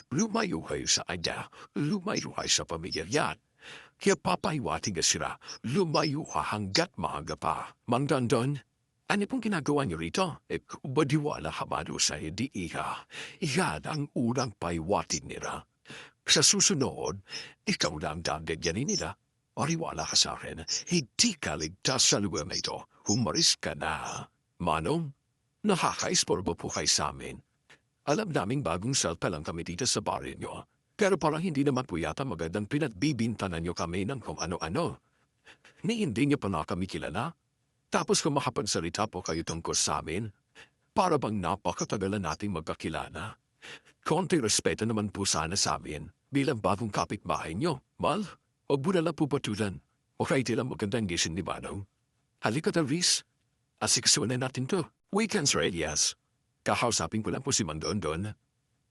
Lumayo kayo sa kanya, lumayo kayo sa pamilya yan. Kaya papaywating ka sila, lumayo ka hanggat maaga pa. Mang Dondon, ano pong ginagawa niyo rito? Badiwala ka ba doon sa hindi iha? Iyan ang unang paywating nila. Sa susunod, ikaw lang dadagyanin nila. Mariwala ka sa akin, hindi ka ligtas sa lugar na ito. Humaris ka na. Manong, nakaka-istorbo po kayo sa amin. Alam naming bagong self lang kami dito sa barin nyo. Pero parang hindi naman po yata magandang pinagbibintanan nyo kami ng kung ano-ano. Ni hindi nyo pa na kami kilala. Tapos kung makapagsalita po kayo tungkol sa amin, para bang napakatagalan nating magkakilala. Konti respeto naman po sana sa amin bilang bagong kapitbahay nyo. Mal, huwag mo na lang po patulan. O kahit ilang magandang gising ni Manong. Halika na, Reese. Asikasuan na natin to. Weekends, right? Yes. Kakausapin ko lang po si Mang Dondon.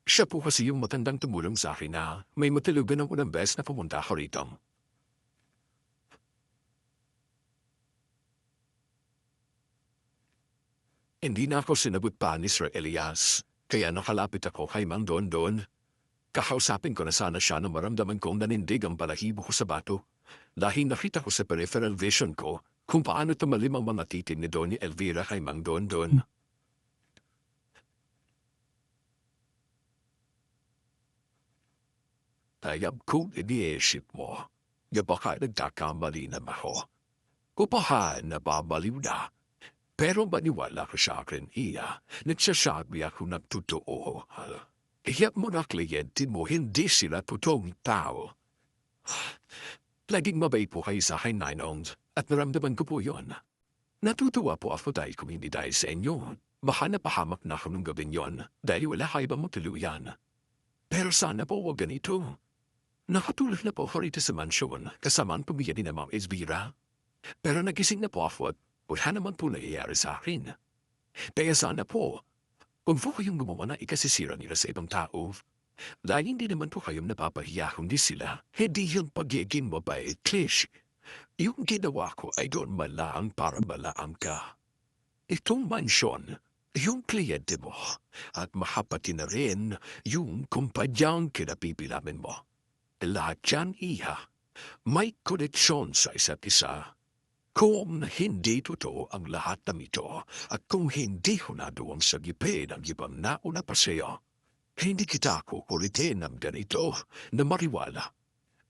Siya po kasi yung matandang tumulong sa akin na may matilugan ng unang best na pumunta ako rito. Hindi na ako sinabot pa ni Sir Elias, kaya nakalapit ako kay Mang Dondon. Kakausapin ko na sana siya nang maramdaman kong nanindig ang balahibo ko sa bato. Dahil nakita ko sa peripheral vision ko kung paano tumalim ang mga titin ni Donnie Elvira kay Mang Dondon. Tayab ko iniisip mo. Nga baka nagkakamali na ako. Kupahan na babaliw na. Pero maniwala ko sa akin, iya, nagsasabi ako ng totoo. Iyak mo na kliyente mo, hindi sila totoong tao. Laging mabait po kayo sa akin, Ninong, at naramdaman ko po yon. Natutuwa po ako dahil kung hindi dahil sa inyo. Baka napahamak na ako nung gabing yon dahil wala kayo ba matuluyan. Pero sana po huwag ganito. Nakatulog na po ako rito sa mansyon kasama ang pamilya ni na Ma'am Elvira. Pero nagising na po ako at wala naman po nangyayari sa akin. Kaya sana po, kung po kayong gumawa na ikasisira nila sa ibang tao, dahil hindi naman po kayong napapahiya kundi sila, hindi yung pagiging mabait, Klish. Yung ginawa ko ay doon malaang para malaang ka. Itong mansyon, yung kliyente mo, at mahapati na rin yung kumpanyang kinapipilamin mo. Lahat yan, iha, may koneksyon sa isa't isa. Kung hindi totoo ang lahat ng ito, at kung hindi ko na doon sa gipid ang ibang nauna pa sa'yo, hindi kita kukulitin ng ganito na mariwala.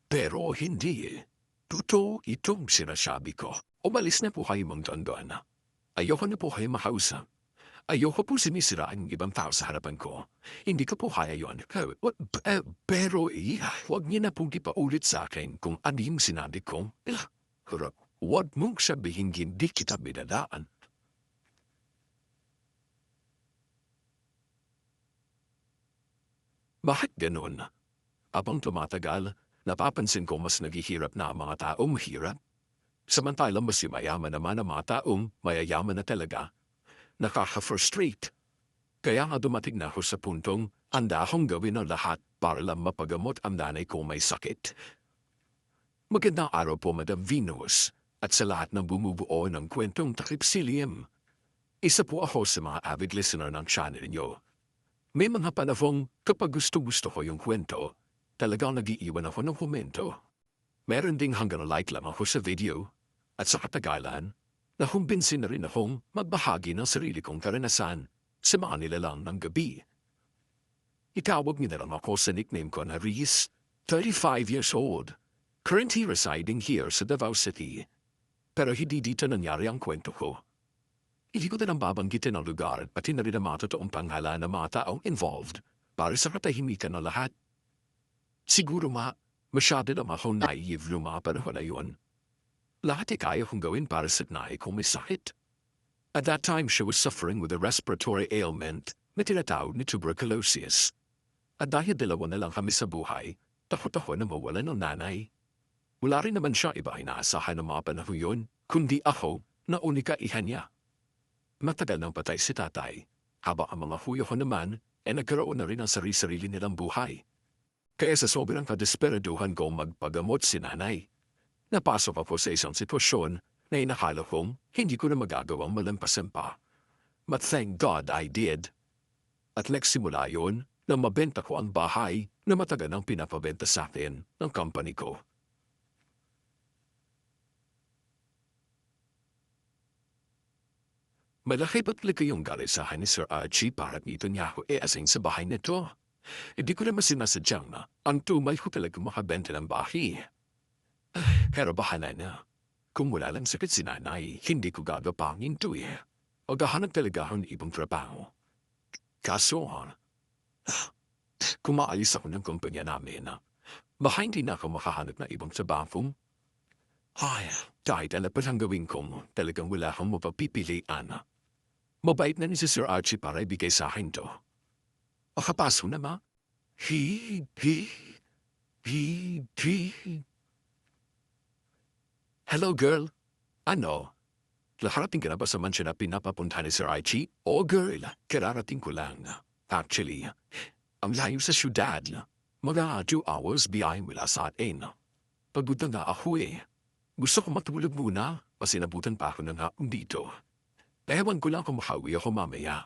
Pero hindi. Totoo itong sinasabi ko. Umalis na po kayo mong Dondon. Ayoko na po kayo makausap. Ayoko po sinisira ang ibang tao sa harapan ko. Hindi ko po kaya yon. Pero huwag niyo na pong ipaulit sa akin kung ano yung sinabi ko. Huwag mong sabihin hindi kita binadaan. Bakit ganun? Abang tumatagal, napapansin ko mas naghihirap na ang mga taong mahirap. Samantalang mas mayaman naman ang mga taong mayayaman na talaga. Nakaka-frustrate. Kaya nga dumating na ako sa puntong handa akong gawin ang lahat para lang mapagamot ang nanay ko may sakit. Magandang araw po, Madam Venus, at sa lahat ng bumubuo ng kwentong Takipsilim. Isa po ako sa mga avid listener ng channel niyo. May mga panahong kapag gusto-gusto ko yung kwento, talagang nag-iiwan ako ng komento. Meron ding hanggang like lang ako sa video, at sa katagalan, nakumbinsin na rin akong magbahagi ng sarili kong karanasan sa mga nilalang ng gabi. Itawag niyo na lang ako sa nickname ko na Reese, 35 years old, currently residing here sa Davao City. Pero hindi dito nangyari ang kwento ko. Hindi ko na lang babanggitin ang lugar at pati na rin ang mga totoong pangalan ng mga taong involved para sa katahimikan ng lahat. Siguro masyado naman akong naive noong mga panahon na yun. Lahat ay kaya kong gawin para sa nanay kung may sakit. At that time, she was suffering with a respiratory ailment na tinatawag ni tuberculosis. At dahil dalawa na lang kami sa buhay, takot ako na mawalan ng nanay. Wala rin naman siya iba inaasahan ng mga panahon yun, kundi ako na unika iha niya. Matagal nang patay si tatay, habang ang mga huyo ko naman ay nagkaroon na rin ng sarili-sarili nilang buhay. Kaya sa sobrang kadesperaduhan kong magpagamot si nanay, napasok ako sa isang sitwasyon na inakala kong hindi ko na magagawang malampasan pa. But thank God I did. At nagsimula yun na mabenta ko ang bahay na matagal nang pinapabenta sa akin ng company ko. Malaki ba't kayong galisahan ni Sir Archie para dito niya ako i-assign sa bahay nito? Hindi ko naman sinasadyang na ang tumay ko talaga makabenta ng bahay. Pero bahala na. Kung wala lang sakit si nanay, hindi ko gagapangin to eh. Maghahanap talaga ako ng ibang trabaho. Kaso, kung maalis ako ng kumpanya namin, baka hindi na ako makahanap ng ibang trabaho. Ay, kahit ano pa lang gawin ko, talagang wala akong mapapipilian. Mabait na ni si Sir Archie para ibigay sa akin to. Makapaso na ma? Hi. Hello, girl. Ano? Nakarating ka na ba sa mansyon na pinapapunta ni Sir Archie? Oh, girl. Kararating ko lang. Actually, ang layo sa syudad. Mga 2 hours biyahe mula sa atin. Pagod na nga ako eh. Gusto ko matulog muna. Pasinabutan pa ako ng hapon dito. Ewan ko lang kung makawi ako mamaya.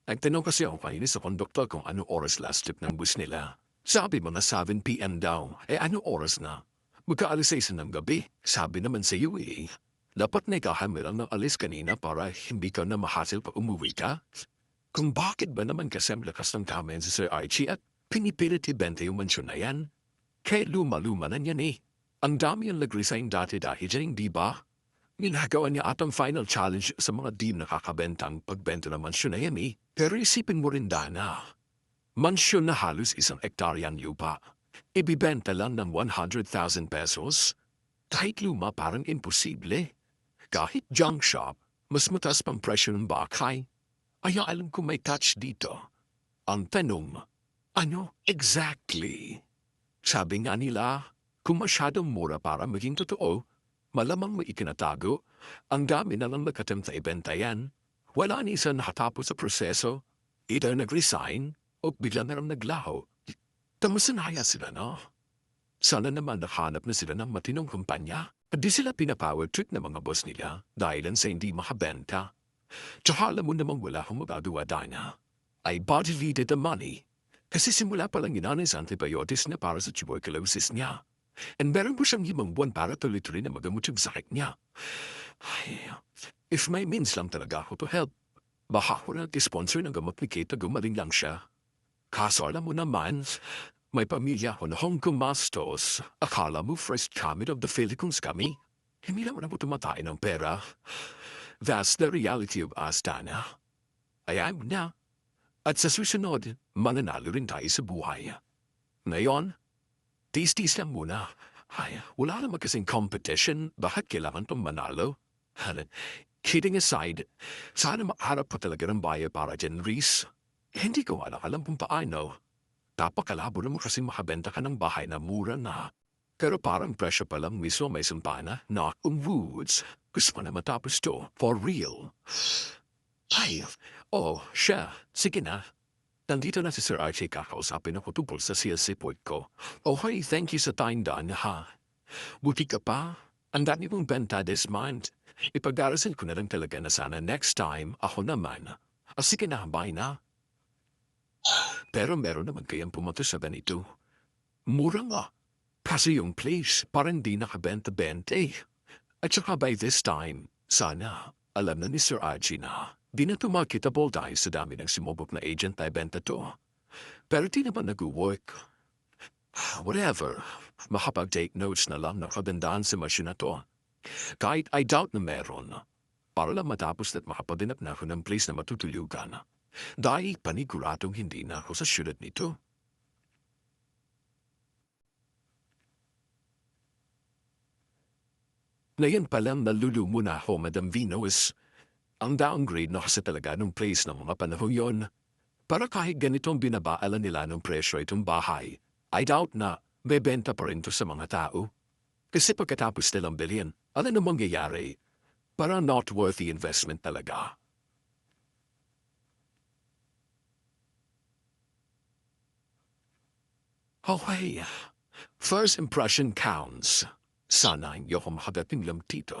Nagtanong kasi ako kanina sa konduktor kung anong oras last trip ng bus nila. Sabi mo na 7 p.m. daw. Anong oras na? Magkaalis 6 ng gabi. Sabi naman sa iyo eh. Dapat na ikahamil ng alis kanina para hindi ka na mahasil pa umuwi ka. Kung bakit ba naman kasi lakas ng kamen si Sir Archie at pinipilit ibenta yung mansyon na yan? Kaya luma-luma na yan eh. Ang dami ang nag-resign dati dahil dyan, di ba? Ginagawa niya atang final challenge sa mga di nakakabentang pagbenta ng mansyon na yan eh. Pero isipin mo rin Dana. Mansyon na halos 1 hektaryan lupa. Ibibenta lang ng 100,000 pesos. Kahit luma parang imposible. Kahit junk shop, mas mataas pang presyo ng bakay. Ay alam ko may catch dito. Ang tanong, ano exactly? Sabi nga nila, kung masyadong mura para maging totoo, malamang may ikinatago, ang dami na lang nakatem sa ibenta yan. Wala ni isa nakatapos sa proseso. Either nag-resign o bigla na lang naglaho. Tamasanaya sila na. Sana naman nakahanap na sila ng matinong kumpanya. At di sila pinapower trip ng mga boss nila dahil sa hindi makabenta. Tsaka alam mo namang wala akong magagawa Dana. I body-leaded the money. Kasi simula pa lang ginanay sa antibiotics na para sa tuberculosis niya. And meron po siyang 5 buwan para tuloy-tuloy na magamot yung sakit niya. Ay, if may means lang talaga ako to help, baka ako na sponsor ng gamot ni Kate gumaling lang siya. Kaso alam mo naman, may pamilya ko na Hong Kong Mastos. Akala mo first coming of the Philippines kami? Hindi naman ako tumatay ng pera. That's the reality of us, Dana. Ayaw mo na. At sa susunod, mananalo rin tayo sa buhay. Ngayon, tis-tis lang muna. Ay, wala naman kasing competition. Bakit kailangan tong manalo? Kidding aside, sana makaharap pa talaga ng bayan para dyan, Reese. Hindi ko alam kung paano. Tapakalabo naman kasi makabenta ka ng bahay na mura na. Pero parang presyo pa lang mismo may sumpana, knock on woods. Gusto mo na matapos to, for real. Ay, siya, sige na. Nandito na si Sir Archie kakausapin ako tungkol sa sales report ko. Okay, thank you sa time Dan, ha? Buti ka pa. Ang dami mong benta this month. Ipag-arasin ko na lang talaga na sana next time ako naman. Sige na, bye na. Pero meron naman kayang pumunta sa ganito. Mura nga. Kasi yung place parang di nakabenta-benta eh. At saka by this time, sana alam na ni Sir Archie na di na ito marketable dahil sa dami ng sumubok na agent na ibenta to. Pero di naman nag-work. Whatever, makapag-take notes na lang na kabandaan sa masyon na to. Kahit I doubt na meron. Para lang matapos at makapadinap na ako ng place na matutulugan. Dahil paniguradong hindi na ako sa syudad nito. Ngayon pa lang nalulumo na ako, Madam Venus. Ang downgrade na kasi talaga ng place ng mga panahon yon. Para kahit ganitong binabaalan nila ng presyo itong bahay, I doubt na bebenta pa rin to sa mga tao. Kasi pagkatapos nilang bilhin, ano na mangyayari? Para not worthy investment talaga. Okay, first impression counts. Sana hindi ako makadating lang dito.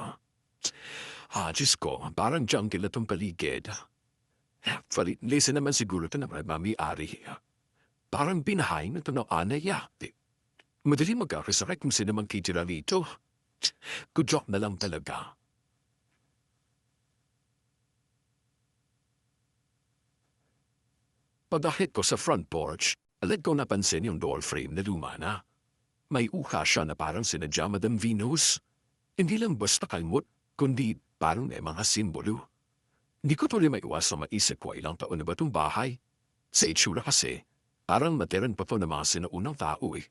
Diyos ko, parang jungle itong paligid. Listen naman siguro ito na may mami-ari. Parang binahay na ito ng anaya. Madali magkakasakit kung sino mang kitira rito. Good job na lang talaga. Pagdakit ko sa front porch, alit ko napansin yung door frame na luma na. May uka siya na parang sinadya Madam Venus. Hindi lang basta kalmot, kundi parang may mga simbolo. Hindi ko tuloy maiwas sa maisip ko ilang taon na ba itong bahay. Sa itsura kasi, parang matiran pa po na mga sinaunang tao eh.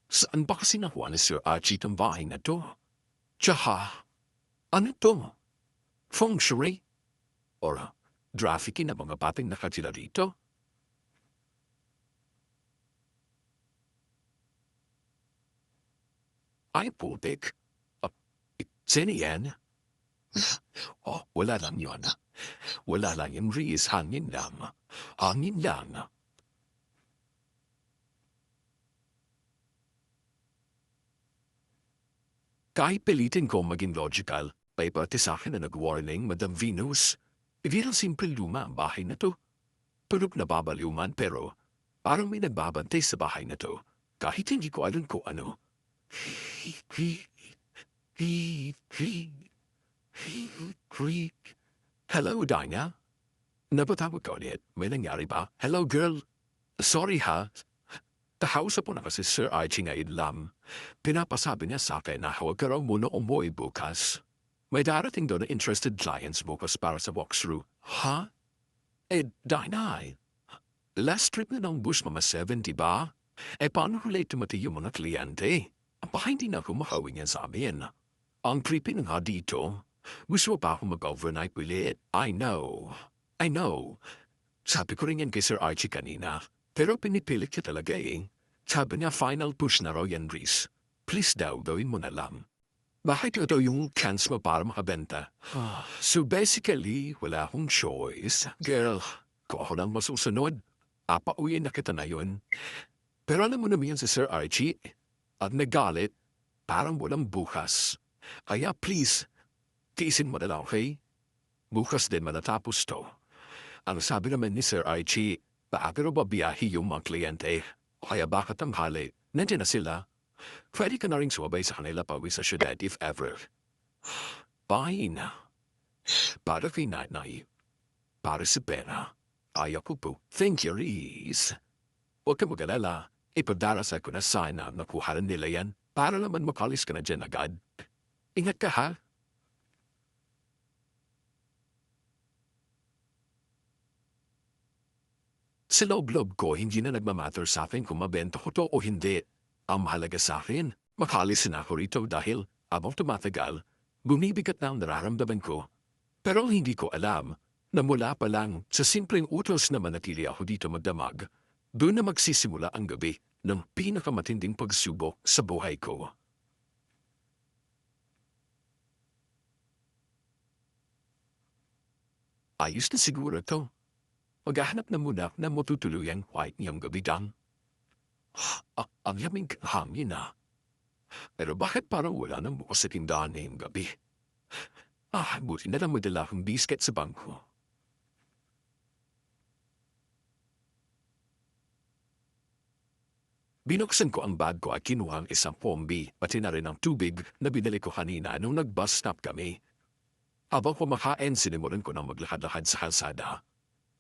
Saan ba kasi nakuha ni Sir Archie itong bahay na to? Tsaka, ano to? Feng Shui? Or trafficking na mga bating nakatira rito? Ay, putik. Sino yan? Oh, wala lang yun. Wala lang yung Riz, hangin lang. Hangin lang. Kahit pilitin ko maging logical, may pati sa akin na nag-warning, Madam Venus. Hindi lang simple luma ang bahay na to. Pero nababaliw man pero parang may nagbabantay sa bahay na to. Kahit hindi ko alam kung ano. Hello, Dinah? Napatawag ka ulit. May nangyari ba? Hello, girl. Sorry ha. Tahausap po na kasi Sir Archie ngayon lang. Pinapasabi niya sa akin na huwag ka raw muna umuwi bukas. May darating doon na interested clients bukas para sa walkthrough. Ha? Dinah, last trip na ng bus mama 7, diba? Paano late tumati yung mga kliyente? Baka hindi na kumakawi niya sa amin. Ang creepy na nga dito. Gusto pa akong mag-overnight ulit. I know. Sabi ko rin yan kay Sir Archie kanina. Pero pinipilit niya talaga eh. Sabi niya final push na raw yan, Reese. Please daw, gawin mo na lang. Bakit ito yung chance mo para makabenta? So basically, wala akong choice. Girl, kung ako lang masusunod, apauyin na kita na yun. Pero alam mo naman yan si Sir Archie. At nagalit, parang walang bukas. Kaya please, tiisin mo na lang, okay? Bukas din matatapos to. Ang sabi naman ni Sir Archie, paagaro ba biyahe yung mga kliyente? Kaya baka tanghali, nandiyan na sila. Pwede ka na rin sumabay sa kanila pawi sa syudad if ever. Fine. Para kay nanay. Para sa pera. Ayaw ko po. Thank you, Reese. Huwag ka mag-alala. Ipadarasa ko na sana nakuha nila yan para naman makalis ka na dyan agad. Ingat ka ha. Sa loob-loob ko, hindi na nagmamatter sa akin kung mabenta ko to o hindi. Ang mahalaga sa akin, makalis na ako rito dahil, abang tumatagal, bumibigat na ang nararamdaman ko. Pero hindi ko alam na mula pa lang sa simpleng utos na manatili ako dito magdamag, doon na magsisimula ang gabi ng pinakamatinding pagsubok sa buhay ko. Ayos na siguro to. Maghahanap na muna na matutuluyang white niyang gabi dang. Ang yaming hangin na. Pero bakit parang wala nang bukas sa tindahan ngayong gabi? Buti na lang madala akong bisket sa bangko. Binuksan ko ang bag ko at kinuha ang isang pombi, pati na rin ang tubig na binili ko kanina nung nag-bus stop kami. Habang kumakain, sinimulan ko ng maglakad-lakad sa kalsada.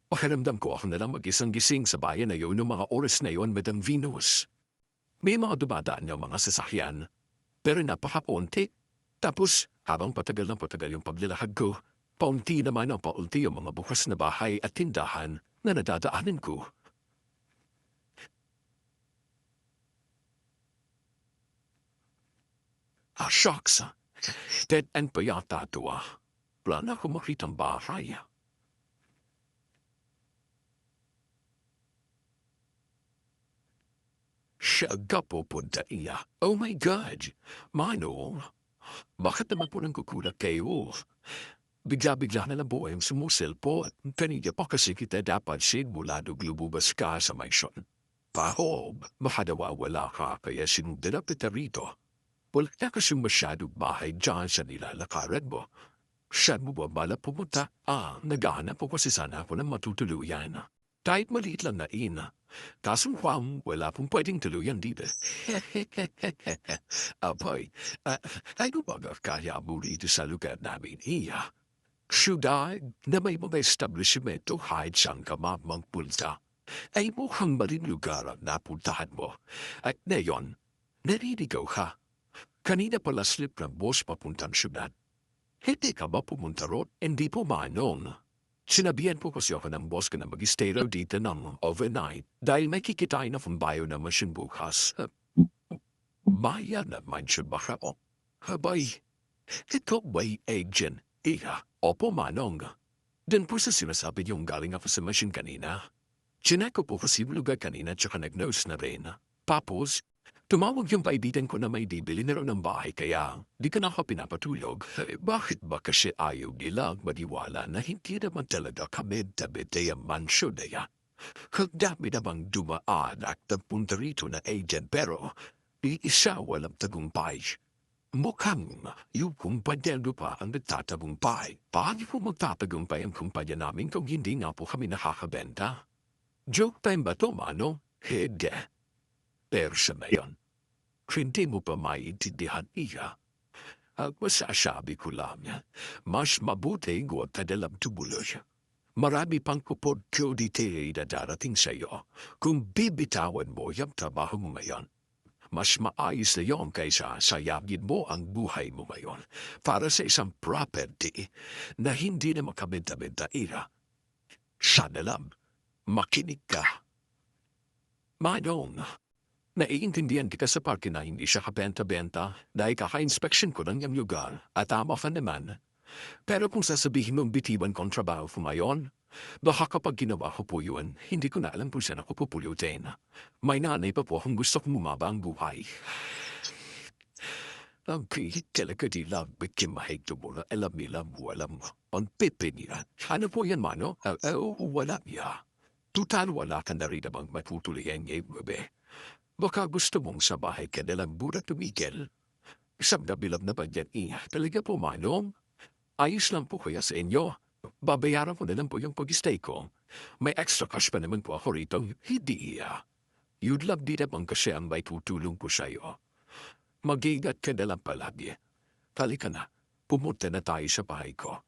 Pakiramdam ko ako na lang mag-isang gising sa bayan na yun noong mga oras na yun, Madam Venus. May mga dumadaan yung mga sasakyan, pero napakapunti. Tapos, habang patagal ng patagal yung paglalakad ko, paunti naman ang paunti yung mga bukas na bahay at tindahan na nadadaanan ko. Shucks. Dead end pa yata ito Wala na akong makitang bahay. Siyaga po punta iya. Oh my God! Manong, bakit naman po nang kukulat kayo? Bigla-bigla na lang po yung sumusil po at kanina pa kasi kita dapat mula lumabas ka sa maisyon. Pahob, makadawawala ka kaya sinundan na kita rito. Wala na kasi masyadong bahay dyan sa nilalakaran mo. Saan mo ba bala pumunta? Naghahanap po kasi sana ako ng matutuluyan. Kahit maliit lang na ina. Kaso wala pong pwedeng tuluyan dito. Apoy, ano ba kaya mo rito sa lugar namin, iya? Syudad na may mga establishmento kahit saan ka magpunta ay mukhang maling lugar ang napuntahan mo. At ngayon, naririgaw ka. Kanina pala slip ng boss papuntang syudad. Hindi ka ba pumunta ron? Hindi po manong. Sinabihan po kasi ako ng boss ko na mag-stay raw dito ng overnight dahil may kikitain na bayo na machine bukas. Maya naman siya baka o. Habay, ito ba'y agent? Iya, opo manong. Din po sa sinasabi niyong galing ako sa machine kanina. Chinek ko po kasi yung lugar kanina tsaka nag-nose na rin. Tapos, tumawag yung kaibigan ko na may bibili na raw ng bahay kaya di ka na ako pinapatulog. Bakit ba kasi ayaw nilang maniwala na hindi naman talaga kami tabi ang mansyon na yan? Kagdami namang dumaan at nagpunta rito na agent pero iisa walang tagumpay. Mukhang yung kumpanyero pa ang nagtatagumpay. Paano po magtatagumpay ang kumpanya namin kung hindi nga po kami nakakabenta? Joke time ba to, mano? Hindi. Pero sa ngayon, hindi mo pa maiintindihan iya. At masasabi ko lang, mas mabuti huwag ka nalang tumuloy. Marami pang opportunity na darating sa iyo kung bibitawan mo yung trabaho mo ngayon. Mas maayos na yon kaysa sayangin mo ang buhay mo ngayon para sa isang property na hindi na makabenta-benta ira. Sana lang, makinig ka. Manong, naiintindihan kita sa parke na hindi siya kabenta-benta dahil kaka-inspection ko ng yung lugar at tama ka naman. Pero kung sasabihin mong bitiwan kong trabaho ko ngayon, baka kapag ginawa ko po yun, hindi ko na alam kung saan ako pupulutin. May nanay pa po kung gusto kong bumaba ang buhay. Ang pihit talaga di lang bikimahig to mo na alam nila mo alam mo. Ang pipinian. Ano po yan, mano? Wala niya. Tutal wala ka na rin namang matutuloyan ngayong gabi. Baka gusto mong sa bahay ka nalang muna tumigil. Isang nabilang na ba yan talaga po, manong? Ayos lang po kaya sa inyo. Babayaran ko na lang po yung pag-stay ko. May extra cash pa naman po ako rito. Hindi iya. You'd love di naman kasi ang may tutulong ko sa iyo. Mag-iingat ka na lang palagi. Halika na. Pumunta na tayo sa bahay ko.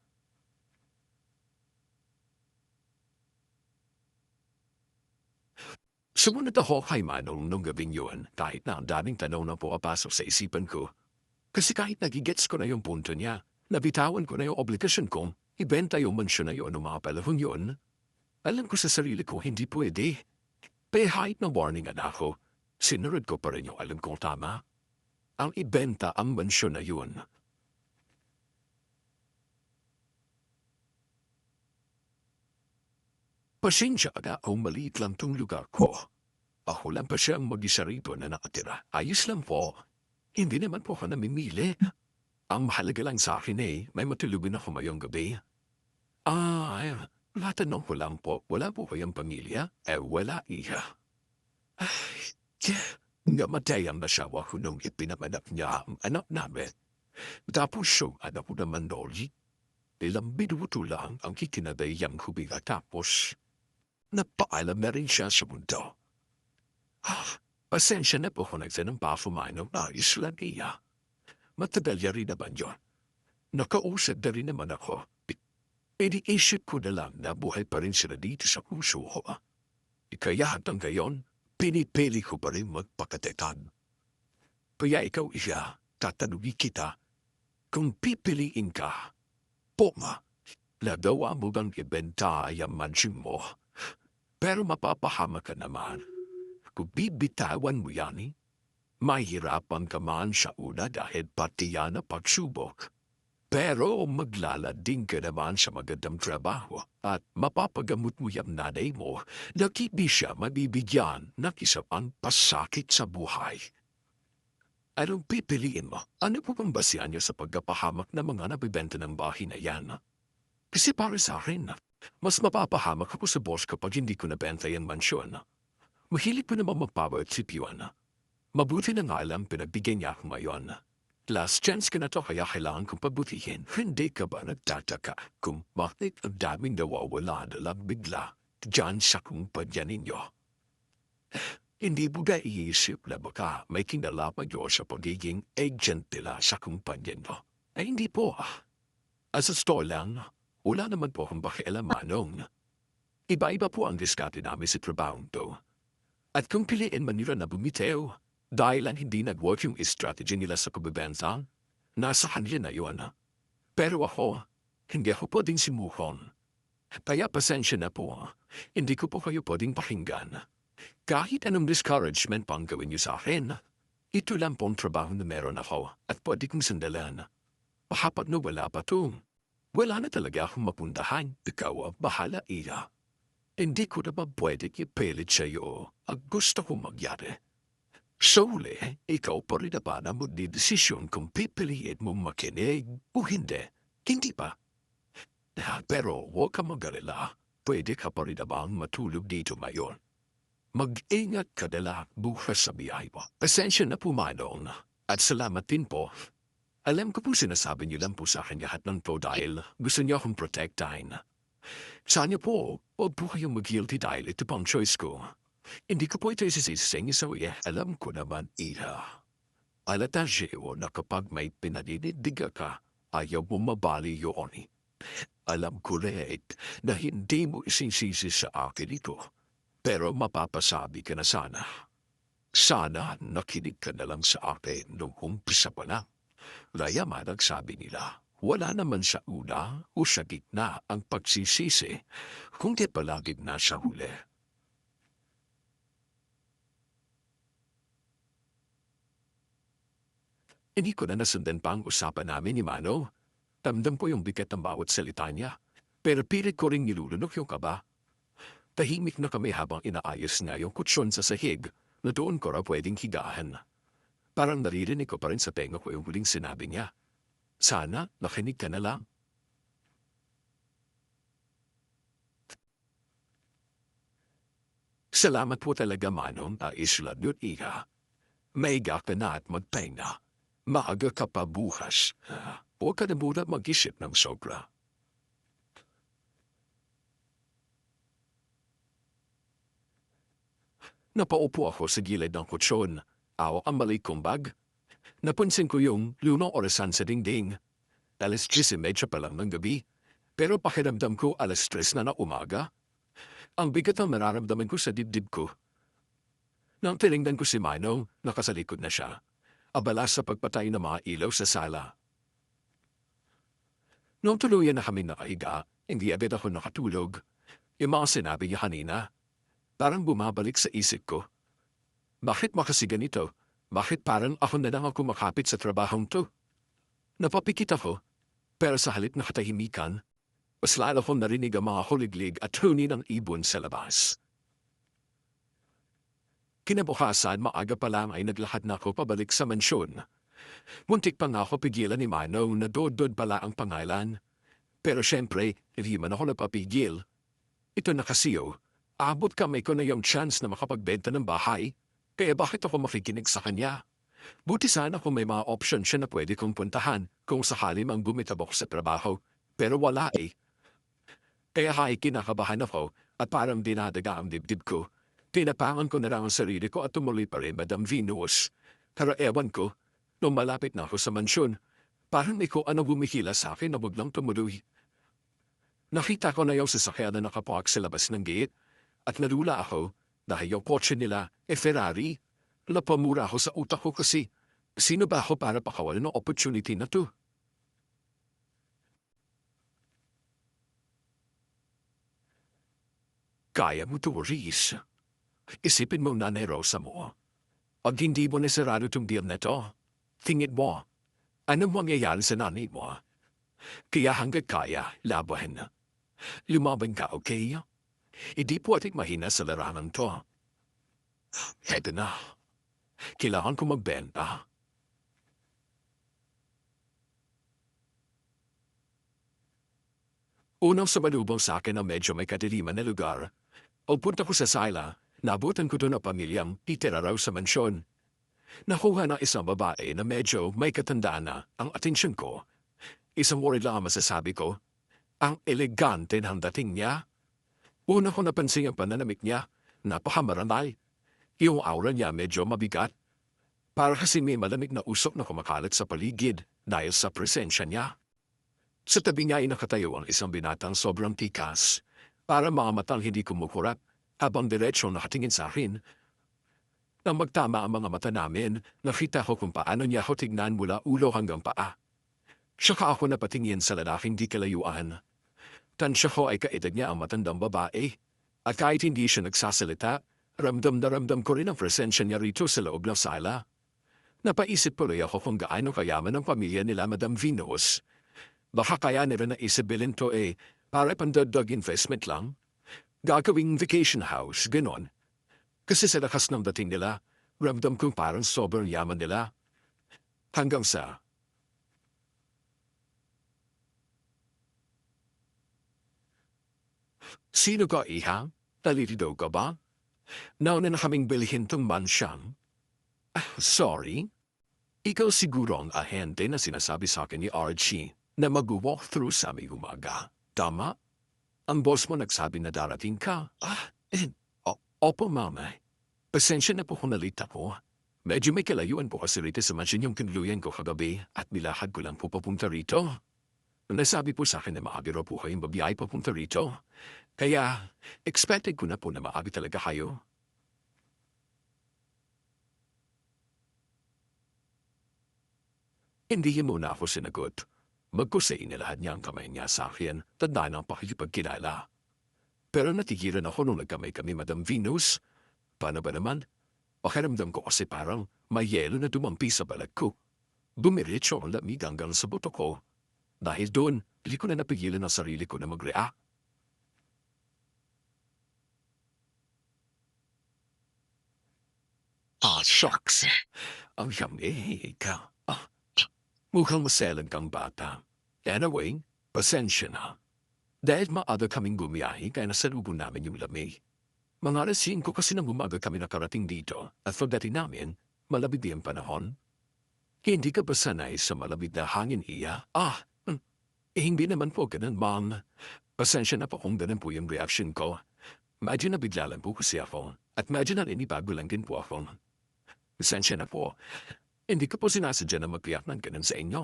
Sumunod ako kay Manong nung gabing yun kahit na ang daming tanong na po apasok sa isipan ko. Kasi kahit nagigets ko na yung punto niya, nabitawan ko na yung obligasyon kong ibenta yung mansyon na yun ng mga palahon yun. Alam ko sa sarili ko hindi pwede. Pero kahit na warningan ako, sinunod ko pa rin yung alam kong tama. Ang ibenta ang mansyon na yun. Pasensya na kung maliit lang tong lugar ko. Ako lang pa siyang mag-isa rito na nakatira. Ayos lang po. Hindi naman po ako namimili. Ang mahalaga lang sa akin may matulugin ako ngayong gabi. Matanong ko lang po, wala po kayong pamilya? Wala iya. Ay, namatay ang asawa ko nung ipinamanap niya ang anak namin. Tapos yung anak ko naman Dolly. Ilang minuto lang ang kikinabay ang hubiga tapos napaalam na rin siya sa mundo. Pasensya na po kung nagsanang pa fumanong na isla niya. Matagalya rin naman yun. Nakausap na rin naman ako. Iniisip ko na lang na buhay pa rin sila dito sa puso ko. Kaya hanggang ngayon, pinipili ko pa rin magpakatekan. Kaya ikaw iya, tatanungin kita, kung pipiliin ka, Poma, nagawa mo bang ibenta ang mansyon mo? Pero mapapahama ka naman. Kung bibitawan mo yan, mahirapan ka man sa una dahil pati yan ang pagsubok. Pero maglalading ka naman sa magandang trabaho at mapapagamot mo yung nanay mo na hindi siya mabibigyan ng isang pasakit sa buhay. Anong pipiliin mo? Ano po bang basihan niyo sa pagkapahamak ng mga nabibenta ng bahay na yan? Kasi para sa akin, mas mapapahamak ako sa boss kapag hindi ko nabenta yung mansyon. Mahilig po naman magpapatsip yun. Mabuti na nga alam pinagbigyan niya ako ngayon. Last chance ka na to kaya kailangan kong pabutihin. Hindi ka ba nagtataka kung bakit ang daming nawawala na lang bigla dyan sa kumpanya ninyo? Hindi mo ba iisip na baka may kinalaman nyo sa pagiging agent nila sa kumpanya nyo? Ay hindi po. As a store lang, wala naman po akong pakialaman nung. Iba-iba po ang diskarte namin sa trabaho to. At kung piliin man nila na bumitew, dahil lang hindi nag-work yung strategy nila sa kubibenta, nasa kanila na yun. Pero ako, hindi ako pwedeng simuhon. Kaya pasensya na po, hindi ko po kayo pwedeng pakinggan. Kahit anong discouragement pang gawin niyo sa akin, ito lang pong trabaho na meron ako at pwede kong sandalan. Pahapat na wala pa to. Wala na talaga akong mapuntahan. Ikaw ang bahala, iya. Hindi ko na ba pwede ipilit sa iyo ang gusto kong magyari. Sole, ikaw pa rin na ba na mo desisyon kung pipiliin mong makinig o hindi? Hindi ba? Pero huwag ka mag-alala. Pwede ka pa rin na bang matulog dito ngayon? Mag-ingat ka nila bukas sa biyahe mo. Pasensya na po, Manong. At salamat din po. Alam ko po sinasabi niyo lang po sa akin lahat ng to dahil gusto niyo akong protektahin. Sana po, huwag po kayong mag-guilty dahil ito pang choice ko. Hindi ko po ito isisising so alam ko naman, Ira. Alata siyo na kapag may pinaninindiga ka, ayaw mo mabali yun. Alam ko rin na hindi mo isisisi sa akin ito. Pero mapapasabi ka na sana. Sana nakinig ka na lang sa akin nung umpisa pa lang. Kaya nagsabi nila, wala naman sa una o sa gitna ang pagsisisi, kundi palagi na sa huli. Hindi ko na nasundan pa ang usapan namin ni Mano. Damdam ko yung bigat ng bawat salita niya. Pero pilit ko ring nilulunok yung kaba. Tahimik na kami habang inaayos nga yung kutsyon sa sahig na doon ko raw pwedeng higahan. Parang naririnig ko pa rin sa tenga ko yung huling sinabi niya. Sana nakinig ka na lang. Salamat po talaga, Manong, isla yun, Iha. Maiga ka na at magpahinga. Maaga ka pa bukas. Huwag ka na muna mag-isip ng sobra. Napaupo ako sa gilid ng kutsyon. Awa ang mali kong bag. Napansin ko yung lunong orasan sa dingding. Alas 10:30 pa lang ng gabi. Pero pakiramdam ko alas 3 na umaga. Ang bigat ang mararamdaman ko sa dibdib ko. Nang tinignan ko si Manong, nakasalikod na siya. Abala sa pagpatay ng mga ilaw sa sala. Nung tuluyan na kami nakahiga, hindi agad ako nakatulog. Yung mga sinabi niya kanina, parang bumabalik sa isip ko. Bakit makasi ganito? Bakit parang ako na lang ako makapit sa trabahong to? Napapikit ako, pero sa halip na katahimikan, mas lalo kong narinig ang mga huliglig at huni ng ibon sa labas. Kinabukasan, maaga pa lang ay naglakad na ako pabalik sa mansyon. Muntik pa nga ako pigilan ni Manong na Dodod pala ang pangalan. Pero syempre, hindi man ako napapigil. Ito na kasiyo, abot kamay ko na yung chance na makapagbenta ng bahay. Kaya bakit ako makikinig sa kanya? Buti sana kung may mga option siya na pwede kong puntahan kung sakali mang bumitabok sa trabaho. Pero wala eh. Kaya kinakabahan ako at parang dinadaga ang dibdib ko. Tinapangan ko na lang ang sarili ko at tumuloy pa rin, Madam Venus. Pero ewan ko, nung malapit na ako sa mansyon, parang may ko ano bumihila sa akin na biglang tumuloy. Nakita ko na yung sasakyan na nakapark sa labas ng gate at nalula ako dahil yung kotse nila Ferrari. Napamura ako sa utak ko kasi sino ba ako para pakawalan ng opportunity na to? Kaya mo to, Reese. Isipin mo na ni Rosa mo. Pag hindi mo nasarado itong deal na to, tingin mo, anong mangyayari sa nanay mo? Kaya hanggat kaya, labahin. Lumaban ka, okay? Hindi po ating mahina sa larangan to. Heto na. Kailangan ko magbenta. Unang sumalubong sa akin ang medyo may kadiliman na lugar. Pagpunta ko sa sala, nabutan ko doon ang pamilyang titira raw sa mansyon. Nakuha ng isang babae na medyo may katandaan na ang atensyon ko. Isang word lang ang masasabi ko, ang elegante ng dating niya. Una ko napansin ang pananamit niya, napakamaranay. Yung aura niya medyo mabigat. Para kasi may malamig na usok na kumakalat sa paligid dahil sa presensya niya. Sa tabi niya ay nakatayo ang isang binatang sobrang tikas, para mga matang hindi kumukurap habang diretsyo nakatingin sa akin. Nang magtama ang mga mata namin, nakita ko kung paano niya ako tignan mula ulo hanggang paa. Saka ako napatingin sa lalaking di kalayuan. Tansya ko ay kaedad niya ang matandang babae. At kahit hindi siya nagsasalita, ramdam na ramdam ko rin ang presensya niya rito sa loob ng sala. Napaisip tuloy ako kung gaano kayaman ang pamilya nila Madam Venus. Baka kaya nila na isabilin to para pandagdag investment lang. Gagawing vacation house, ganon. Kasi sa lakas ng dating nila, ramdam kong parang sobrang yaman nila. Hanggang sa... Sino ka, iha? Nalilidaw ka ba? Nauna na kaming bilhin tong mansyang. Sorry? Ikaw siguro ang ahente na sinasabi sa akin ni Archie na mag-walk through sa aming umaga. Tama? Ang boss mo nagsabi na darating ka. Opo, mama. Pasensya na po kung nalita po. Medyo may kalayuan po kasi rito sa mansion yung kinuluyan ko kagabi at nilakad ko lang po papunta rito. Nasabi po sa akin na maabiro po kayong babiyay papunta rito. Kaya, expected ko na po na maabi talaga kayo. Hindi mo na ako sinagot. Magkusay na lahat niya ang kamay niya sa akin, tandaan ang pakikipagkilala. Pero natigilan ako nung nagkamay kami, Madam Venus. Paano ba naman? Pakiramdam ko kasi parang may yelo na dumampi sa balat ko. Bumiritso ang lamig hanggang sa buto ko. Dahil doon, hindi ko na napigilan ang sarili ko na mag-react. Shucks. Ang yamig ka. Mukhang maselan kang bata. Anyway, pasensya na. Dahil maaga kaming bumiyahe kaya nasalubong namin yung lamig. Mga alas 5 kasi ng umaga kami nakarating dito at pagdating namin, malabig din ang panahon. Hindi ka ba sanay sa malabig na hangin, iya? Hindi naman po ganun, ma'am. Pasensya na po kung ganun po yung reaction ko. Medyo nabigla lang po kasi ako at medyo naninibago lang din po ako. Pasensya na po. Hindi ko po sinasadya na mag-react ng ganun sa inyo.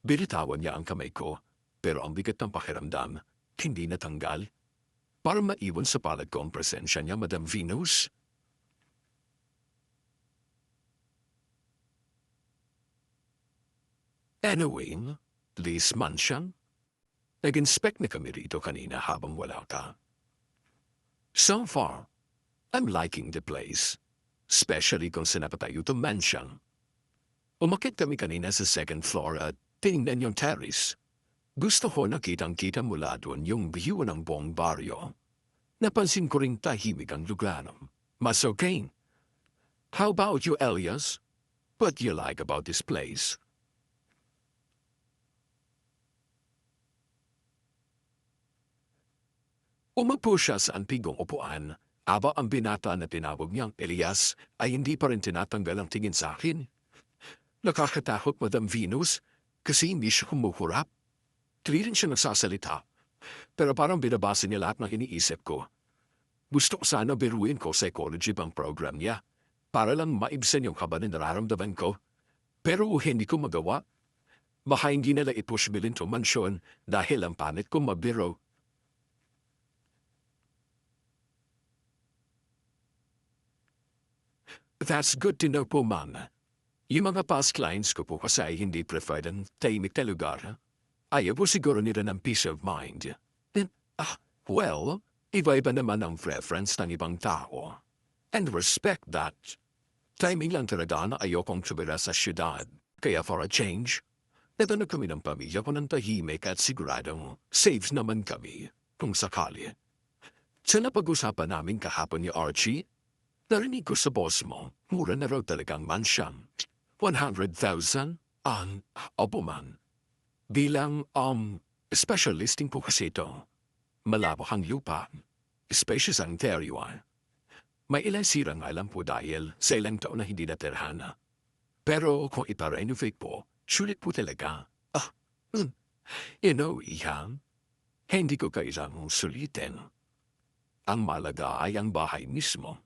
Binitawan niya ang kamay ko, pero ang bigat ng pakiramdam, hindi natanggal. Para maiwan sa palad ko ang presensya niya, Madam Venus. Anyway, this mansion, nag-inspect na kami rito kanina habang wala ka. So far, I'm liking the place, especially kung sinapatayo itong mansion. Umakit kami kanina sa second floor at tinignan yung terrace. Gusto ko nakitang-kita mula doon yung view ng buong baryo. Napansin ko rin tahimik ang lugar. Mas okay. How about you, Elias? What do you like about this place? Umupo siya sa antigong upuan, aba ang binata na tinawag niyang Elias ay hindi pa rin tinatanggal ang tingin sa akin. Nakakatakot, Madam Venus, kasi hindi siya kumukurap. Di rin siya nagsasalita, pero parang binabasa niya lahat ng iniisip ko. Gusto ko sana biruin ko psychology bang program niya, para lang maibsan yung kaba na nararamdaman ko. Pero hindi ko magawa. Baka hindi nila i-push me into mansyon dahil ang panit ko mabiro. That's good to know po, ma'am. Yung mga past clients ko po kasi ay hindi preferred ang tahimik na lugar. Ayaw po siguro nila ng peace of mind. Then, well, iba-iba naman ang preference ng ibang tao. And respect that. Timing lang talaga na ayokong tumira sa syudad. Kaya for a change, natanong kami ng pamilya ko ng tahimik at siguradong safe naman kami kung sakali. Sa napag-usapan namin kahapon ni Archie, narinig ko sa boss mo, mura na raw talagang mansion. 100,000? Opo man. Bilang, special listing po kasi ito. Malawak ang lupa. Spacious ang interior. May ilang sirang alam po dahil sa ilang taon na hindi natirhan. Pero kung ipa-renovate po, sulit po talaga. Iha, hindi ko kailangang sulitin. Ang malaga ay ang bahay mismo.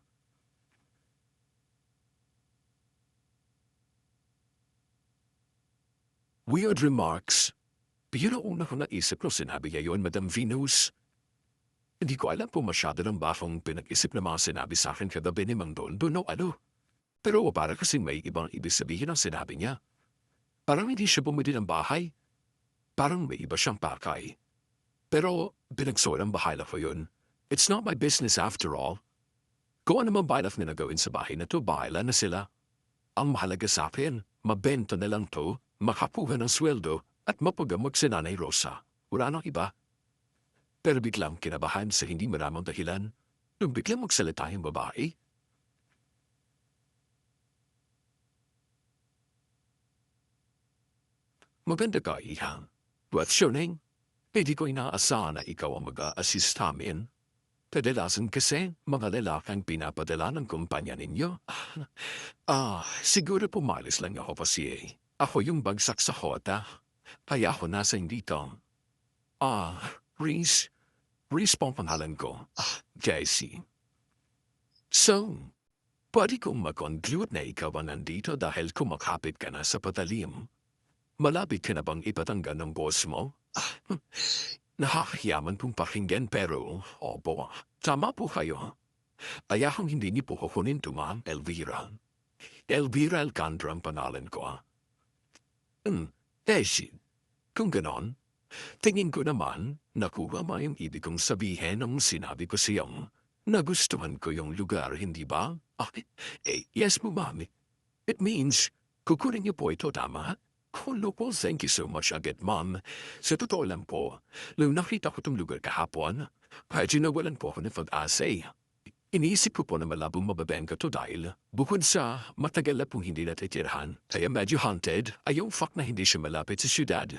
Weird remarks. Pero una ko naisip no sinabi niya yun, Madam Venus. Hindi ko alam po masyado ng bakong pinag-isip na mga sinabi sa akin kagabi ni Mang Don Dono ano. Pero para kasing may ibang ibig sabihin ang sinabi niya. Parang hindi siya bumili ng bahay. Parang may iba siyang pakay. Pero pinagsuot ang bahala ko yun. It's not my business after all. Kung ano man balak nila gawin sa bahay na to, bahala na sila. Ang mahalaga sa akin, mabenta na lang to, makapuha ng sweldo, at mapagamot si Nanay Rosa. Wala nang iba. Pero biglang kinabahan sa hindi maramang dahilan, nung biglang magsalita yung babae. Maganda ka, Ihang. What's your name? Hindi ko inaasahan na ikaw ang mag-a-assist amin. Kadalasan kasi, mga lalakang pinapadala ng kumpanya ninyo. Siguro pumalis lang ako kasi ako yung bagsak sa hota. Kaya ako nasa dito. Reese. Reese pong pangalan ko. JC. So, pwede kong mag-conclude na ikaw ang nandito dahil kumakapit ka na sa patalim. Malapit ka na bang ipatanggal ng boss mo? Nakakayaman pong pakinggan pero, opo, tama po kayo. Kaya kung hindi niyo po kukunin to ma'am, Elvira. Elvira Alcantara ang pangalan ko. Kung ganon, tingin ko naman, nakuha mo yung ibig kong sabihin nung sinabi ko siyang nagustuhan ko yung lugar, hindi ba? Yes mo, mami. It means, kukunin niyo po ito, tama? Loko, thank you so much agad, ma'am. Sa totoo lang po, nung nakita ko itong lugar kahapon, medyo nawalan po ako ng pag-asa. Iniisip ko po na malabong mababengka to dahil bukod sa matagal na pong hindi natitirhan, kaya medyo haunted ay yung fact na hindi siya malapit sa syudad.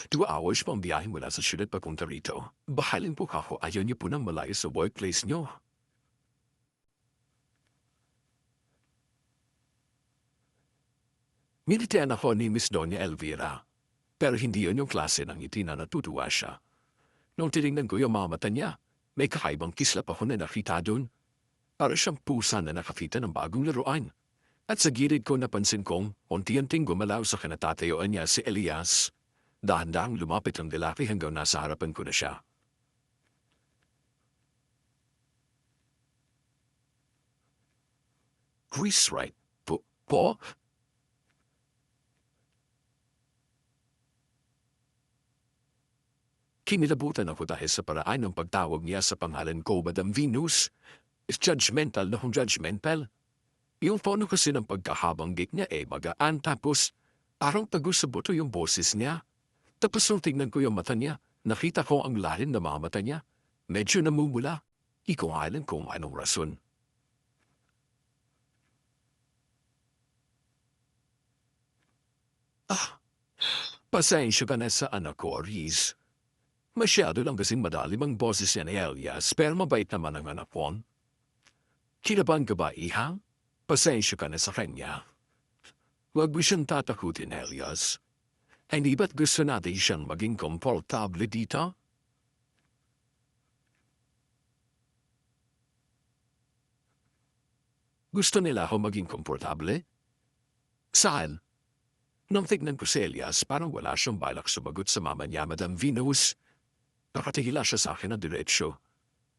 2 hours po ang biyahe mula sa syudad papunta rito. Bahalin po ako, ayaw niyo po nang malayo sa workplace niyo. Minitian ako ni Miss Doña Elvira. Pero hindi yun yung klase ng ngiti na natutuwa siya. Nung tinignan ko yung mga mata niya, may kakaibang kislap ako na nakita doon. Para siyang pusa na nakakita ng bagong laruan. At sa gilid ko napansin kong unti-unting gumalaw sa kinatatayuan niya si Elias. Dahan-dahang lumapit ang lalaki hanggang nasa harapan ko na siya. Chris Wright. Po? Kinilabutan ako dahil sa paraan ng pagtawag niya sa pangalan ko, Madam Venus. Is judgmental na kung judgmental. Yung tono kasi ng pagkahabanggit niya magaan tapos parang tagus sa buto yung boses niya. Tapos nung tingnan ko yung mata niya, nakita ko ang lalim na mga mata niya. Medyo namumula. Di ko alam kung anong rason. Pasensya ka na sa anak ko, Reese. Masyado lang kasing madalim ang boses niya ni Elias, pero mabait naman ang anak ko. Kinabahan ka ba, Iha? Pasensya ka na sa kanya. Huwag mo siyang tatakutin, Elias. Hindi ba't gusto natin siyang maging komportable dito? Gusto nila ako maging komportable? Saan? Nang tignan ko si Elias, parang wala siyang balak sumagot sa mama niya, Madam Venus. Nakatigila siya sa akin na diretsyo.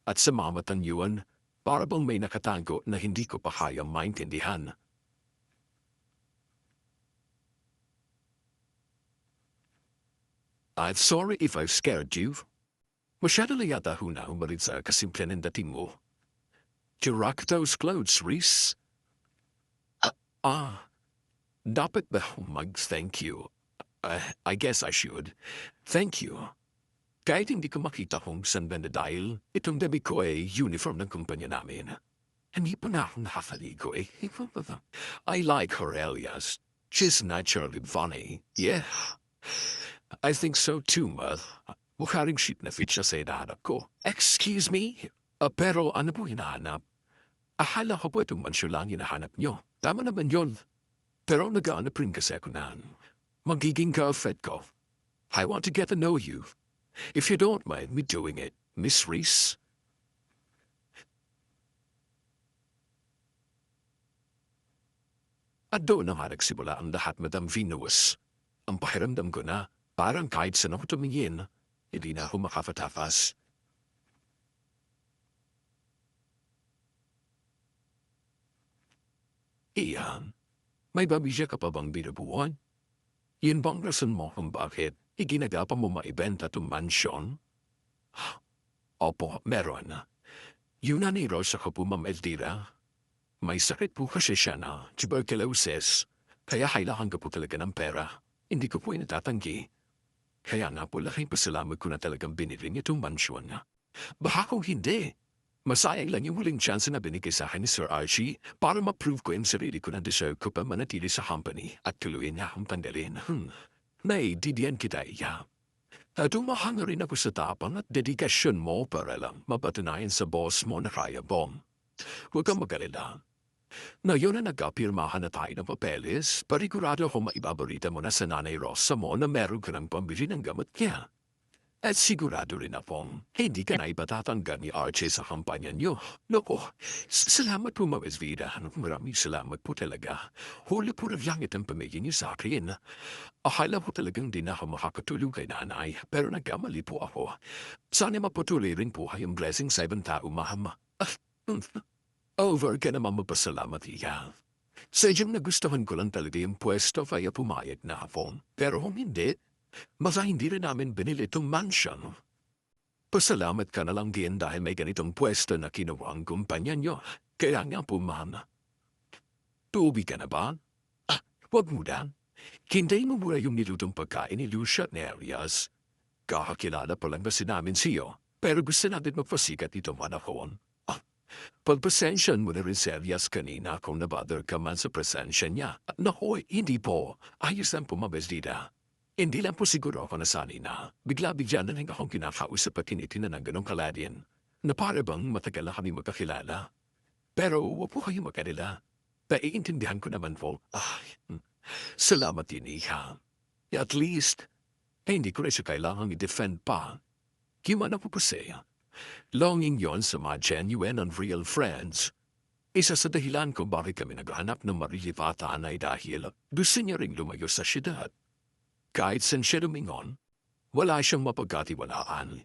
At sa mga matanyuan, para bang may nakatago na hindi ko pa kayang maintindihan. I'm sorry if I've scared you. Masyado na yata huna umalit sa kasimple ng dating mo. To rock those clothes, Reese. Dapat ba mag-thank you? I guess I should. Thank you. Kahit hindi ko makita kung saan banda dahil itong dabi ko ay uniform ng kumpanya namin. Hindi pa na akong nakakaligo eh. I like her, Elias. She's naturally funny. Yeah. I think so too, Mother. Mukha ring shit na fit siya sa hinahanap ko. Excuse me? Pero ano po hinahanap? Akala ko po itong mansyon lang hinahanap nyo. Tama naman yon. Pero nag-aanap rin kasi ako na magiging girlfriend ko. I want to get to know you. If you don't mind me doing it, Miss Reese. At doon na nga nagsimula ang lahat, Madam Venus. Ang pakiramdam ko na parang kahit saan ako tumingin, hindi na ako makafatapas. Iyan, may babisya ka pa bang binubuhan? Yun bang rason mo kung bakit iginagapa mo maibenta itong mansyon? Opo, meron. Yun na ni Rosa ko po, Ma'am Elvira. May sakit po kasi siya na tuberculosis, kaya kailangan ko po talaga ng pera. Hindi ko po inatatanggi. Kaya nga po laking pasalamat ko na talagang binili niya itong mansyon. Baka kung hindi, masayang lang yung huling chance na binigay sa akin ni Sir Archie para ma-prove ko yung sarili ko na deserve ko pa manatili sa company at tuluyan niya akong tanggalin. Naiintindihan kita, iya. At umahanga rin ako sa tapang at dedikasyon mo para lang mapatunayan sa boss mo na kaya bom. Huwag kang mag-alala. Ngayon na nagkapirmahan na tayo ng papeles, parigurado akong maibabalita mo na sa Nanay Rosa mo na meron ka ng pambili ng gamot niya. At sigurado rin akong hindi ka na ipatatanggal ni Archie sa kampanya niyo. Loko, salamat po, Mawes Vida. Maraming salamat po talaga. Huli po na langit ang pamilya niyo sa akin. Akala ko talagang di na ako makakatulong kay nanay, pero nagkamali po ako. Sana mapatuloy rin po kayong blessing sa ibang tao, ma'am. Over ka naman magpasalamat, iya. Sadyang nagustuhan ko lang talaga yung pwesto kaya pumayag na ako. Pero kung hindi, baka hindi rin namin binili itong mansion. Pasalamat ka na lang din dahil may ganitong pwesto na kinuha ang kumpanya nyo. Kaya nga po, ma'am. Tubig ka na ba? Wag mo dan. Hintayin mo muna yung nilutong pagkain ni Lucia at Nereas. Kakakilala pa lang kasi namin siyo, pero gusto natin magpasikat ito manahon. Pagpasensyan mo na rin si Elias kanina kung nabother ka man sa presensya niya. Naku, hindi po. Ayos lang po, mabesdida. Hindi lang po siguro ako nasanay na. Bigla-bigla na lang akong kinakausap at tinitinan ng ganong kaladin. Na para bang matagal na kami magkakilala. Pero huwag po kayong mag-alala. Naiintindihan ko naman po. Salamat din, Iha. At least, hindi ko rin siya kailangang i-defend pa. Gimana po kasi? Longing yon sa mga genuine and real friends. Isa sa dahilan kung bakit kami naghanap ng marilipataan ay dahil gusto niya ring lumayo sa syudad. Kahit saan siya lumingon, wala siyang mapagkatiwalaan.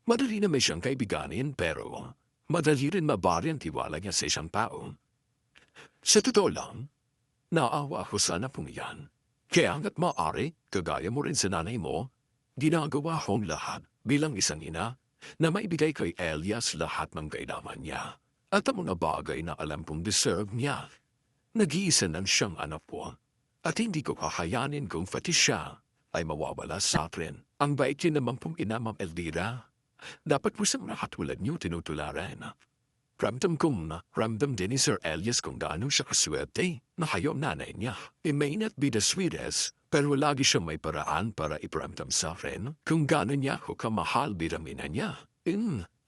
Madali na may siyang kaibiganin pero madali rin mabari ang tiwala niya sa isang tao. Sa totoo lang, naawa ako sa anak pong iyan. Kaya hanggat maaari, kagaya mo rin sa nanay mo, ginagawa kong lahat bilang isang ina na maibigay kay Elias lahat ng kailangan niya at ang mga bagay na alam kong deserve niya. Nag-iisa lang siyang anak ko at hindi ko kakayanin kung pati siya ay mawawala sa akin. Ang bait niya naman pong ina, Ma'am Elvira. Dapat po sa mga katulad niyo tinutularan. Ramdam din ni Sir Elias kung gaano siya kaswerte na kayo ang nanay niya. It may not be the sweetest, pero lagi siya may paraan para iparamdam sa akin kung gaano niya ako kamahal bilang ina niya.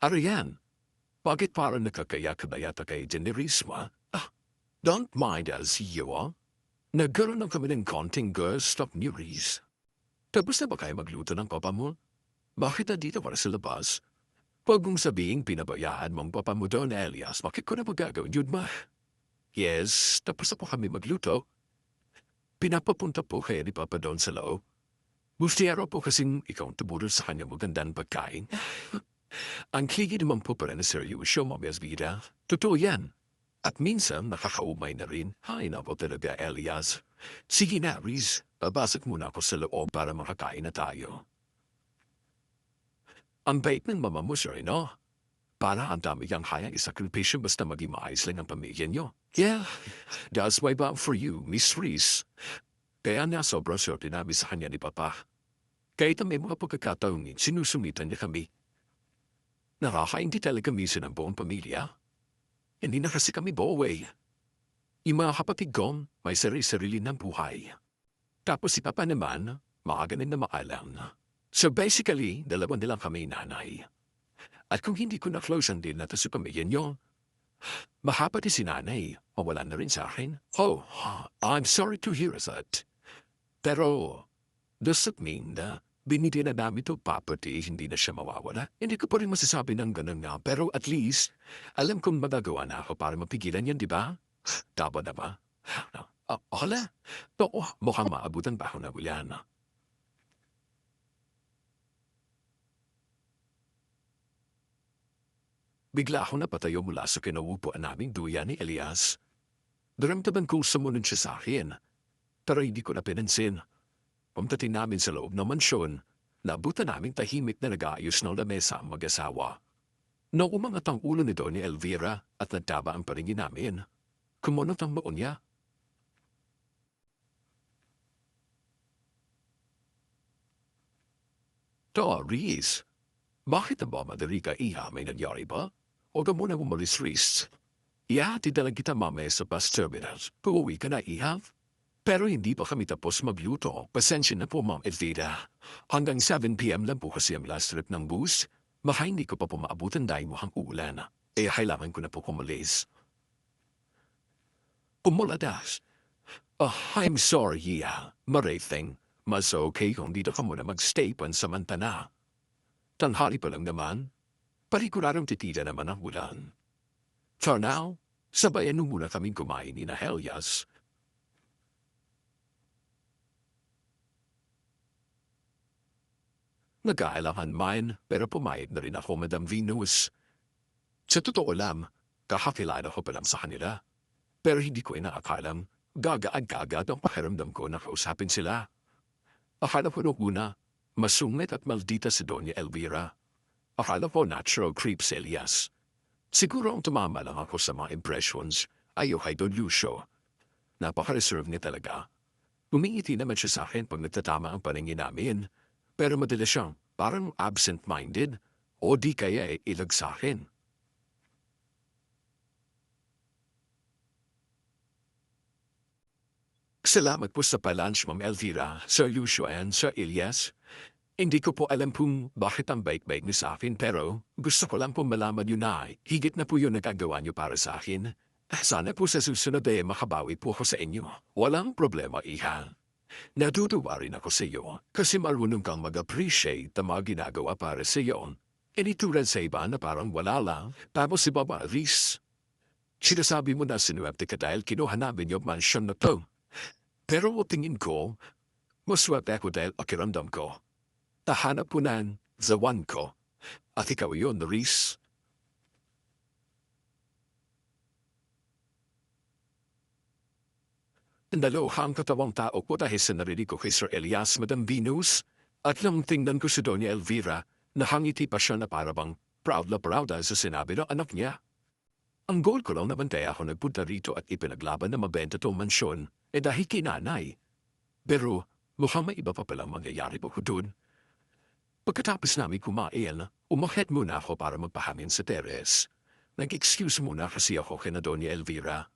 Arian, bakit parang nakakaya ka ba yata kay Generisma? Don't mind us, you. Nagkaroon na kami ng konting girls stop news. Tapos na ba kayo magluto ng papa mo? Bakit na dito para sa labas? Pag mong sabihing pinabayaan mong papa mo doon, Elias, bakit ko na magagawin yun ba? Yes, tapos na po kami magluto. Pinapapunta po kayo ni Papa doon sa loob. Bustiyaro po kasing ikaw ang tumulong sa kanyang magandang pagkain. Ang higi naman po para na seryoso, Mamias Vida. Totoo yan. At minsan nakakaumay na rin. Hay na po talaga, Elias. Sige na, Riz. Babasok muna ako sa loob para makakain na tayo. Ang bait ng mama mo, sir, no? Para ang dami kang kayang isakripisyo basta maging maayos lang ang pamilya niyo. Yeah, that's why about for you, Miss Reese. Kaya na sobrang swerte namin sa kanya ni Papa. Kahit na may mga pagkakataon, sinusumitan niya kami. Nakakaindi talaga minsan ang buong pamilya. Hindi na kasi kami boway. Yung mga kapatid ko, may sarili-sarili ng buhay. Tapos si Papa naman, makaganin na maalam. So basically, dalawa nilang kami nanay. At kung hindi ko na-closean din na sa pamilya niyo, mahapati si nanay, mawala na rin sa akin. Oh, I'm sorry to hear that. Pero, does it mean na binili na namin to property, hindi na siya mawawala? Hindi ko pa rin masasabi ng ganun nga, pero at least, alam kong magagawa na ako para mapigilan yan, di ba? Tama na ba? Hala, oo, mukhang maabutan pa ako na yan. Bigla ako napatayo mula sa kinauupuan naming duyan ni Elias. Daramdaman ko sumunod siya sa akin, pero hindi ko na pinansin. Pumtating namin sa loob ng mansyon, nabutan naming tahimik na nag-aayos ng lamesa ang mag-asawa. Nung umangat ang ulo nito ni Elvira at nagtaba ang paringin namin, kumunot ang baon niya. Doris, bakit na ba madali ka iha? May nangyari ba? Huwag ka muna umalis, Reese. Ihatid na lang kita mamaya sa bus terminal. Uuwi ka na, iha? Pero hindi pa kami tapos magluto. Pasensya na po, Ma'am Elvira. Hanggang 7 p.m. lang po kasi ang last trip ng bus. Baka hindi ko pa pumaabutan dahil mukhang ulan. Kailangan ko na po kumalis. Umuladas. Oh, I'm sorry, yeah. Marething. Mas okay kung dito ka muna magstay pansamantala. Tanghali pa lang naman. Pariguradong titira naman ang ulan. For now, sabayan mo muna kaming kumain ni na Helias. Nag-aalangan man, pero pumayag na rin ako, Madam Venus. Sa totoo lang, kakakilala ko pa lang sa kanila. Pero hindi ko inaakalang gaga-agagad ang pakiramdam ko na kausapin sila. Akala ko nung una, masungit at maldita si Doña Elvira. Akala ko natural creep si Elias. Siguro ang tumama lang ako sa mga impressions ay kay Don Lucio. Napaka-reserve niya talaga. Umingiti naman siya sa akin pag nagtatama ang paningin namin. Pero madalas siyang parang absent-minded o di kaya ilag sa akin. Salamat po sa palunch, Ma'am Elvira, Sir Lucio and Sir Elias. Hindi ko po alam kung bakit ang bait-bait niyo sa akin pero gusto ko lang po malaman yun na higit na po yun nagagawa niyo para sa akin. Sana po sa susunod makabawi po ako sa inyo. Walang problema, Iha. Natutuwa rin ako sa iyo kasi marunong kang mag-appreciate ang mga ginagawa para sa iyo. Initulad sa iba na parang wala lang, tapos si Baba Reese. Sinasabi mo na sinuwerte ka dahil kinuha namin yung mansion na to. Pero tingin ko, maswerte ako dahil akiramdam ko. Tahanap ko na the one ko. At ikaw yun, Reese. Naluhang katawang tao ko dahil sa narinig ko kay Sir Elias, Madam Venus. At nang tingnan ko si Doña Elvira, nahangiti pa siya na parabang proud na proud dahil sa sinabi ng anak niya. Ang goal ko lang naman kaya ako nagpunta rito at ipinaglaban na mabenta tong mansyon, dahil kinanay. Pero mukhang may iba pa palang mangyayari po ko dun. Pagkatapos namin kumain, umakyat muna ako para magpahamin sa teres. Nag-excuse muna kasi ako kina Doña Elvira.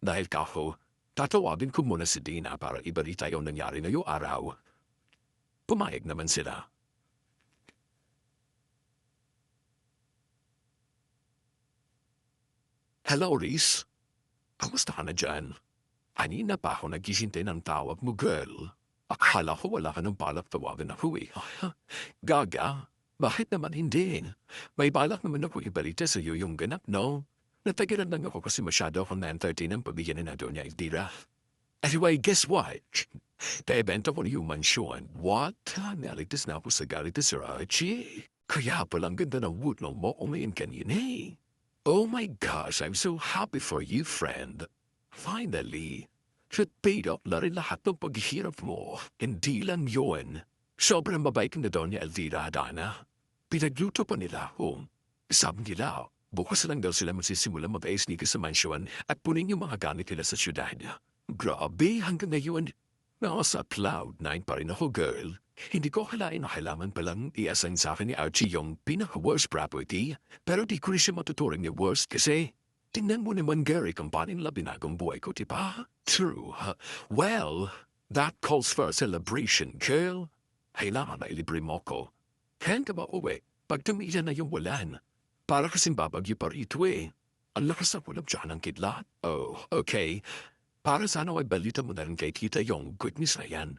Dahil kako, tatawagin ko muna si Dina para ibalita yung nangyari na yung araw. Pumayag naman sila. Hello, Reese. Kamusta ka na dyan? Kanina pa ako naghihintay ng tawag mo, girl. Akala ko wala ka ng balak tawagan ako eh. Gaga, bakit naman hindi? May balak naman ako ibalita sa iyo yung ganap, no? Natagilan lang ako kasi masyado akong 9:30 ng pabigyan na Doña Elvira. Anyway, guess what? Naibenta ko na yung mansyon. What? Naligtas na ako sa galit na Sir Archie. Kaya palang ganda ng woodlawn mo umayin kanina eh. Oh my gosh, I'm so happy for you, friend. Finally. Paid off na rin lahat ng paghihirap mo. Hindi lang yun. Sobrang mabait na Doña Elvira, Dana. Pinagluto pa nila ako. Sabi nila, bukas lang daw sila magsisimula mag-aisnika sa mansyon at punin yung mga gamit nila sa syudad. Grabe, hanggang ngayon, nasa cloud 9 pa rin ako, girl. Hindi ko akalain na kailangan palang i-assign sa akin ni Archie yung pinaka-worst property, pero di ko rin siya matuturing ni worst kasi tingnan mo naman, Gary, kung paano nila binagong buhay ko, diba? True. Well, that calls for a celebration, girl. Kailangan na ilibre mo ko. Kaya ka ba uwi pag tumila na yung ulan? Para kasing babagyo pa rito eh. Ang lakas na ulap dyan ng kidlat. Oh, okay. Para sana ay balita mo na rin kay Tita yung good news na yan.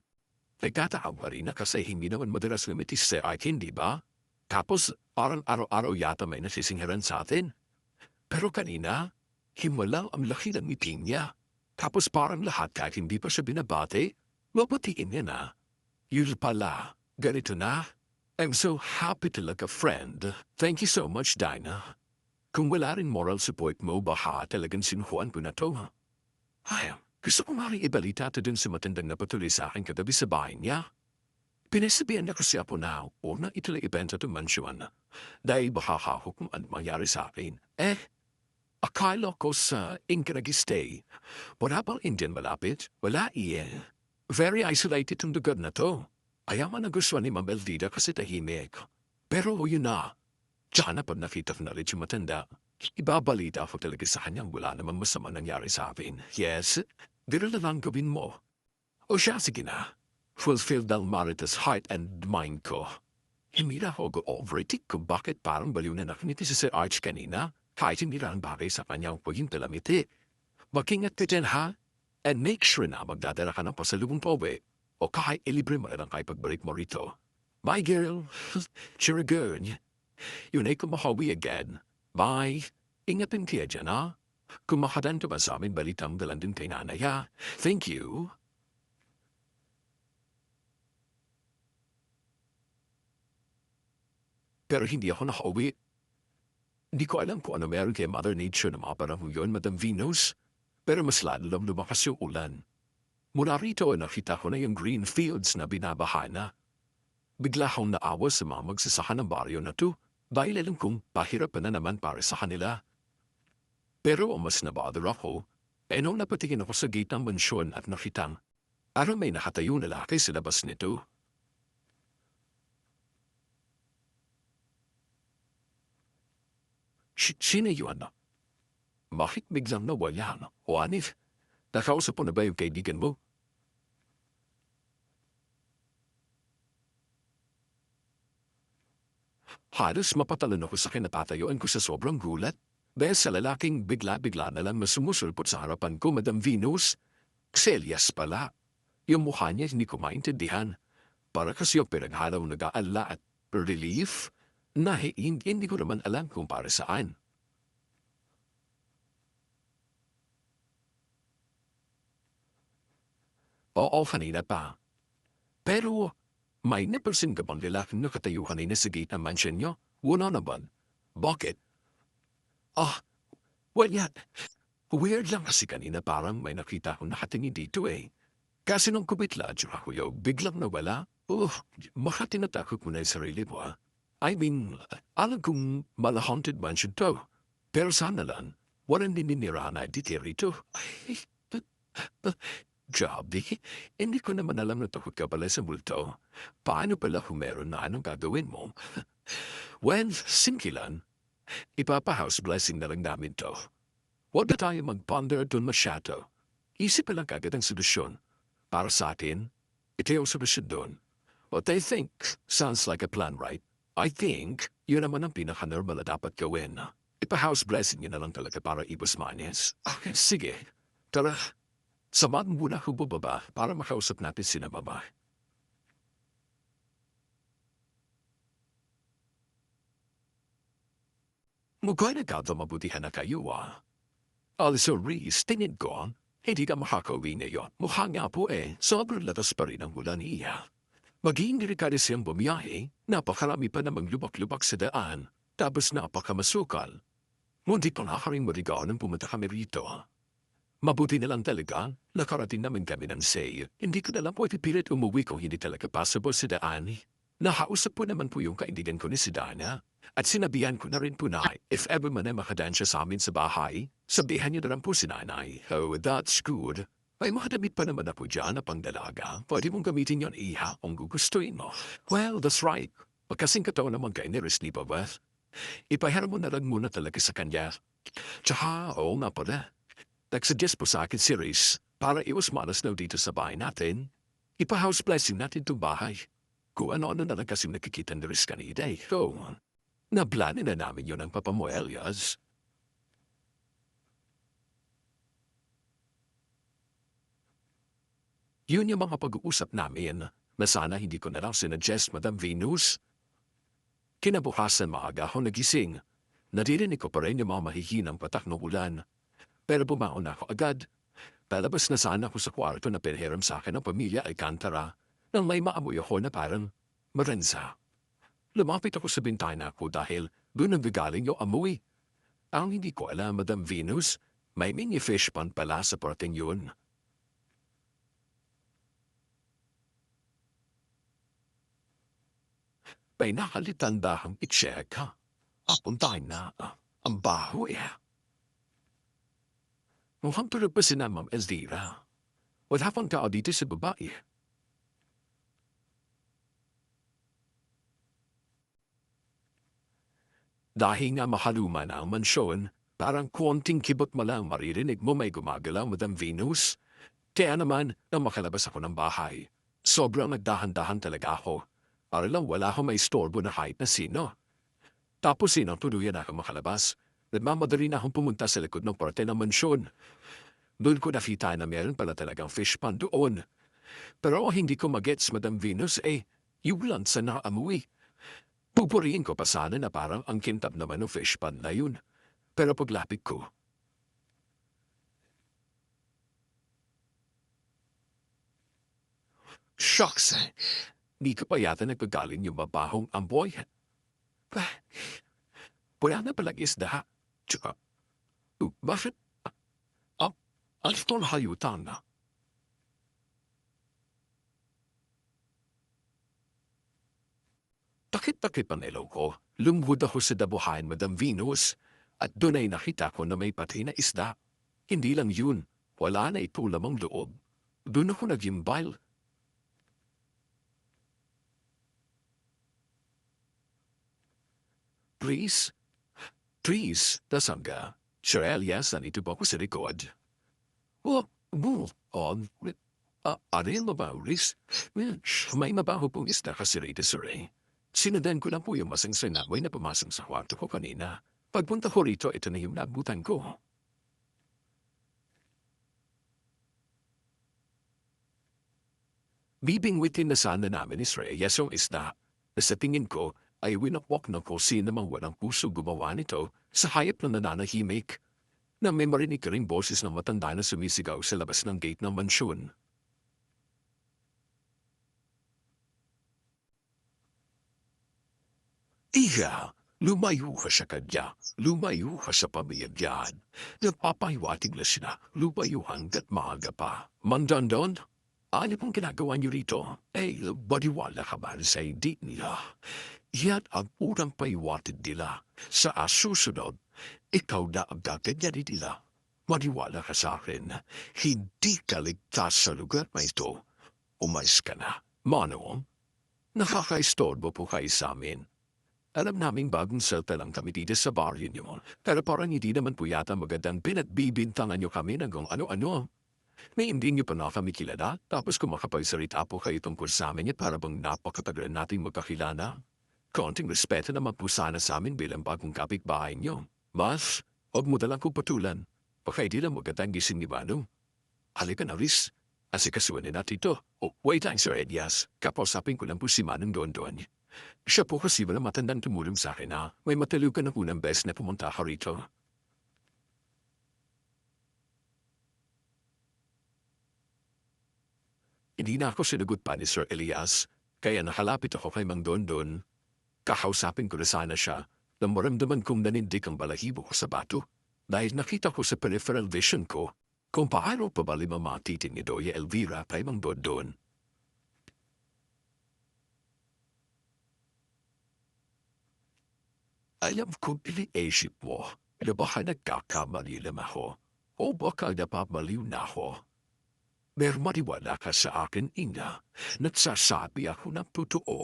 Nagtataawa rin na kasi hindi naman madalas lumitis sa akin, di ba? Tapos, parang araw-araw yata may nasisinghiran sa atin. Pero kanina, himala ang laki ng ngiti niya. Tapos parang lahat kahit hindi pa siya binabati, mabatiin niya na. Yun pala, ganito na. I'm so happy talaga, friend. Thank you so much, Dinah. Kung wala rin moral support mo, baka talagang sinuhuan ko na to, ha? Ay, gusto ko nga rin ibalita ito dun sa matandang na patuloy sa akin katabi sa bahay niya. Pinasabihan na kasi ako na una ituloy ibenta ito mansyon dahil baka kung ano mangyari sa akin. Akala ko sa Inca nag-stay. Wala bang Indian malapit? Wala iyan. Very isolated yung lugar na to. Ayaman na gusto ni Ma'am Eldida kasi tahimik. Pero yun na. Diyan na pag nakita ko na rin yung matanda. Ibabalita ako talaga sa kanyang wala namang masama nangyari sa akin. Yes, dito na lang gawin mo. O siya, sige na. Fulfill Dalmaritas heart and mind ko. Hindi na ako go-overtake kung bakit parang baliw na nakiniti si Sir Arch kanina. Kahit hindi lang bagay sa kanyang paging talamiti. Mag-ingat ka dyan, ha? And make sure na magdadala ka ng pasalubong pauwi o kahit ilibre mo na lang kahit pagbalik mo rito. Bye, girl. Sure good. Yun ay kumahawi again. Bye. Ingatin kaya dyan, ha? Kung makadanto ba sa amin balitang dalan din kay nanay, ha? Thank you. Pero hindi ako nakauwi. Hindi ko alam kung ano meron kay Mother Nature na mga panahon yun, Madam Venus. Pero mas lalo lang lumakas yung ulan. Mula rito nakita ko na yung green fields na binabaha na. Bigla akong naawa sa mga magsasaka ng baryo na to dahil alam kong pahirapan na naman para sa kanila. Pero ang mas nabother ako, nung napatingin ako sa gate ng mansyon at nakitang parang may nakatayo na lalaki sa labas nito. Sino yun? Bakit biglang nawala? O Anif, nakausap mo na ba yung kaibigan mo? Halos mapatalon ako sa kinatatayuan ko sa sobrang gulat. Dahil sa lalaking bigla-bigla na lang masumusulpot sa harapan ko, Madam Venus. Xelias pala. Yung mukha niya hindi ko maintindihan. Para kasi yung pinaghalaw nag-aala at relief na hindi ko naman alam kung para saan. Oo, kanina pa. Pero may napansin ka bang lalaking nakatayo kanina sa gate ng mansion niyo? Wala naman. Bakit? Well, yan. Weird lang kasi kanina parang may nakita akong nakatingin dito eh. Kasi nung kubitla, ako yung biglang nawala. Baka tinatakot mo na yung sarili mo ah. I mean, alam kong mala-haunted mansion to. Pero sana lang, walang nininira na dito rito. Ay, Joby, hindi ko naman alam na takot ka pala sa multo. Paano pala kung meron na anong gagawin mo? Well, sinkilan. Ipapa-house blessing na lang namin to. Huwag na tayo mag-ponder dun masyado. Isip lang kagad ang solusyon. Para sa atin, ito yung solusyon dun. What I think sounds like a plan, right? I think yun naman ang pinaka-normal na dapat gawin. Ipa-house blessing yun na lang talaga para ibus manis. Okay, sige. Tara, samahan muna ako bubaba para makausap natin sina mama. Mukhang nagkatamabutihan na kayo ah. Also, Reese, tingin ko, hindi ka makakauwi ngayon. Mukha nga po sobrang latas pa rin ang ulan niya. Maging delikado siyang bumiyahe, napakarami pa namang lubak-lubak sa daan, tapos napakamasukal. Ngunit pa nakaring marigaw nang pumunta kami rito. Mabuti na lang talaga, nakarating namin kami ng say. Hindi ko na lang po ipipilit umuwi kung hindi talaga possible sa daan. Nakausap po naman po yung kaibigan ko ni si Dana. At sinabihan ko na rin po na if ever man ay makadaan siya sa amin sa bahay, sabihan niyo na lang po si nanay. Oh, that's good. May mga damit pa naman na po dyan na pangdalaga. Pwede mong gamitin yon iha kung gugustuhin mo. Well, that's right. Pagkasing katawan naman kay ni Risley pa ba? Ipahiram mo na lang muna talaga sa kanya. Tsaka, oo nga pala. Nagsuggest po sa akin si Riz para iwas malas na dito sa bahay natin. Ipa-house blessing natin itong bahay. Kung ano-ano na lang kasi nakikita ni Riz kanina eh. So, Naplanin na namin yun ng Papa mo, Elias. Yun yung mga pag-uusap namin na sana hindi ko na lang sinuggest, Madam Venus. Kinabukasan maaga ako nagising. Naririnig ko pa rin yung mga mahihinang patak ng ulan. Pero bumaon ako agad. Palabas na sana ako sa kwarto na pinhiram sa akin ng pamilya Alcantara nang may maamoy ako na parang marensa. Lumapit ako sa bintana ko dahil doon nagagaling yung amoy. Ang hindi ko alam, Madam Venus, may mini fish pond pala sa parting yun. May nakalitan bahang i-check ha. Apuntahin na. Ang baho eh. Mukhang tulog pa si na Ma'am Elvira. Wala pang tao dito sa babae. Dahil nga mahaluma na ang mansyon, parang konting kibot mo lang maririnig mo may gumagalaw, Madam Venus. Kaya naman, nang makalabas ako ng bahay, sobrang nagdahan-dahan talaga ako. Para lang wala akong may istorbo na kahit na sino. Tapos sinang tuluyan ako makalabas. Nagmamadali na akong pumunta sa likod ng parte ng mansyon. Doon ko nakita na meron pala talagang fish pond doon. Pero hindi ko magets, Madam Venus, yung lang sa naamoy. Pupurihin ko pa sana na parang ang kintab naman ng fish pond na yun. Pero paglapit ko, shucks! Di ka pa yata nagkagaling yung mabahong amboy. Wala na palang isda. Tsaka, bakit? Ano itong hayutan na? Takit-takit ang ilaw ko. Lumuhod ako sa dabuhayan, Madam Venus. At doon ay nakita ko na may patay na isda. Hindi lang yun. Wala na ito lamang loob. Doon ako nag-imbile. Please, tasangga. Sir Elias, nandito po ako sa likod. On. Ariel Mabauris? May mabaho pong isda kasi rito, sir eh. Sinadan ko lang po yung masang sinamoy na pumasang sa kwarto ko kanina. Pagpunta ko rito, ito na yung nabutan ko. Bibingwitin na sana namin ni Sir Reyes yung isda na sa tingin ko ay winakwak ng kung sino mang walang puso gumawa nito sa hayop na nananahimik na may marinig ka ring boses ng matanda na sumisigaw sa labas ng gate ng mansyon. Iya, lumayo ka sa kanya, lumayo ka sa pamilyan. Napapahiwatig na sila, lumayo hanggat maaga pa. Mandandon, ano pong ginagawa niyo rito? Baliwala ka ba sa hindi nila? Yan ang unang pahiwatig nila. Sa susunod, ikaw na ang gaganyan nila. Maniwala ka sa akin, hindi ka ligtas sa lugar na ito. Umayos ka na. Manong, nakakaistorbo po kayo sa amin. Alam naming bagong selta lang kami dito sa baryo niyo. Pero parang hindi naman po yata magandang pinatbibintangan niyo kami ng kung ano-ano. May hindi niyo pa na kami kilala, tapos kung makapagsalita po kayo tungkol sa amin at para bang napakatagal nating magkakilala. Konting respeto naman po sana sa amin bilang bagong kapitbahay niyo. Mas, huwag mo dalang kong patulan. Baka hindi lang magandang gising ni Manong. Halika na, Riz. Asikasuan na natin ito. Wait lang, Sir Elias. Kapausapin ko lang po si Manong doon-doon. Siya po kasi wala matandang tumulong sa akin na may matalog ka na unang beses na pumunta ka rito. Hindi na ako sinagot pa ni Sir Elias, kaya nakalapit ako kay Mang Dondon. Kakausapin ko na sana siya na maramdaman kong nanindig ang balahibo ko sa bato dahil nakita ko sa peripheral vision ko kung paano pa ba limamatitin ni Doya Elvira kay Mang Dondon. Alam kong iniisip mo na baka nagkakamali lang ako o baka napamaliw na ako. Pero maniwala ka sa akin, Ina, nagsasabi ako ng totoo.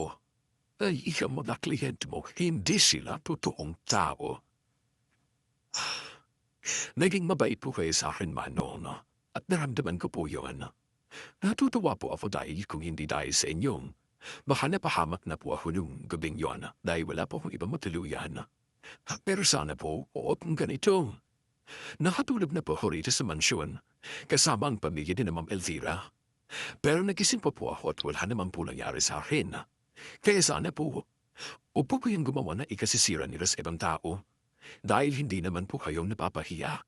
Ay, ang mga kliyente mo, hindi sila totoong tao. Naging mabait po kayo sa akin, Manon, at naramdaman ko po yun. Natutuwa po ako dahil kung hindi dahil sa inyong Baka napahamak na po ako nung gabing yon dahil wala po akong ibang matuluyan. Pero sana po, oo kung ganito. Nakatulog na po ako rito sa mansyon, kasama ang pamilya ni na Ma'am Elvira. Pero nagising po ako at wala naman po nangyari sa akin. Kaya sana po, upo ko yung gumawa na ikasisira nila sa ibang tao. Dahil hindi naman po kayong napapahiya.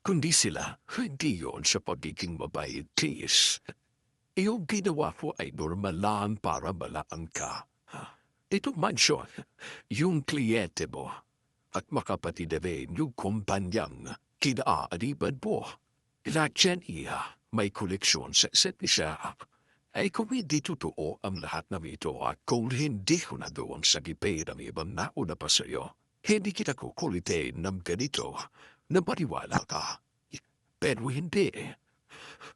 Kundi sila, hindi yon sa pagiging mabait, please. Iyong ginawa ko ay normal lang para malaan ka. Ito mansyon, yung kliyente mo, at makapatid din yung kumpanyang kinaaliban mo. Lahat yan iya, may koleksyon sa isa't isa. Ay kung hindi totoo ang lahat ng ito at kung hindi ko na doon sa gipay ng ibang nauna pa sa iyo, hindi kita kukulitin ng ganito na maniwala ka. Pero hindi.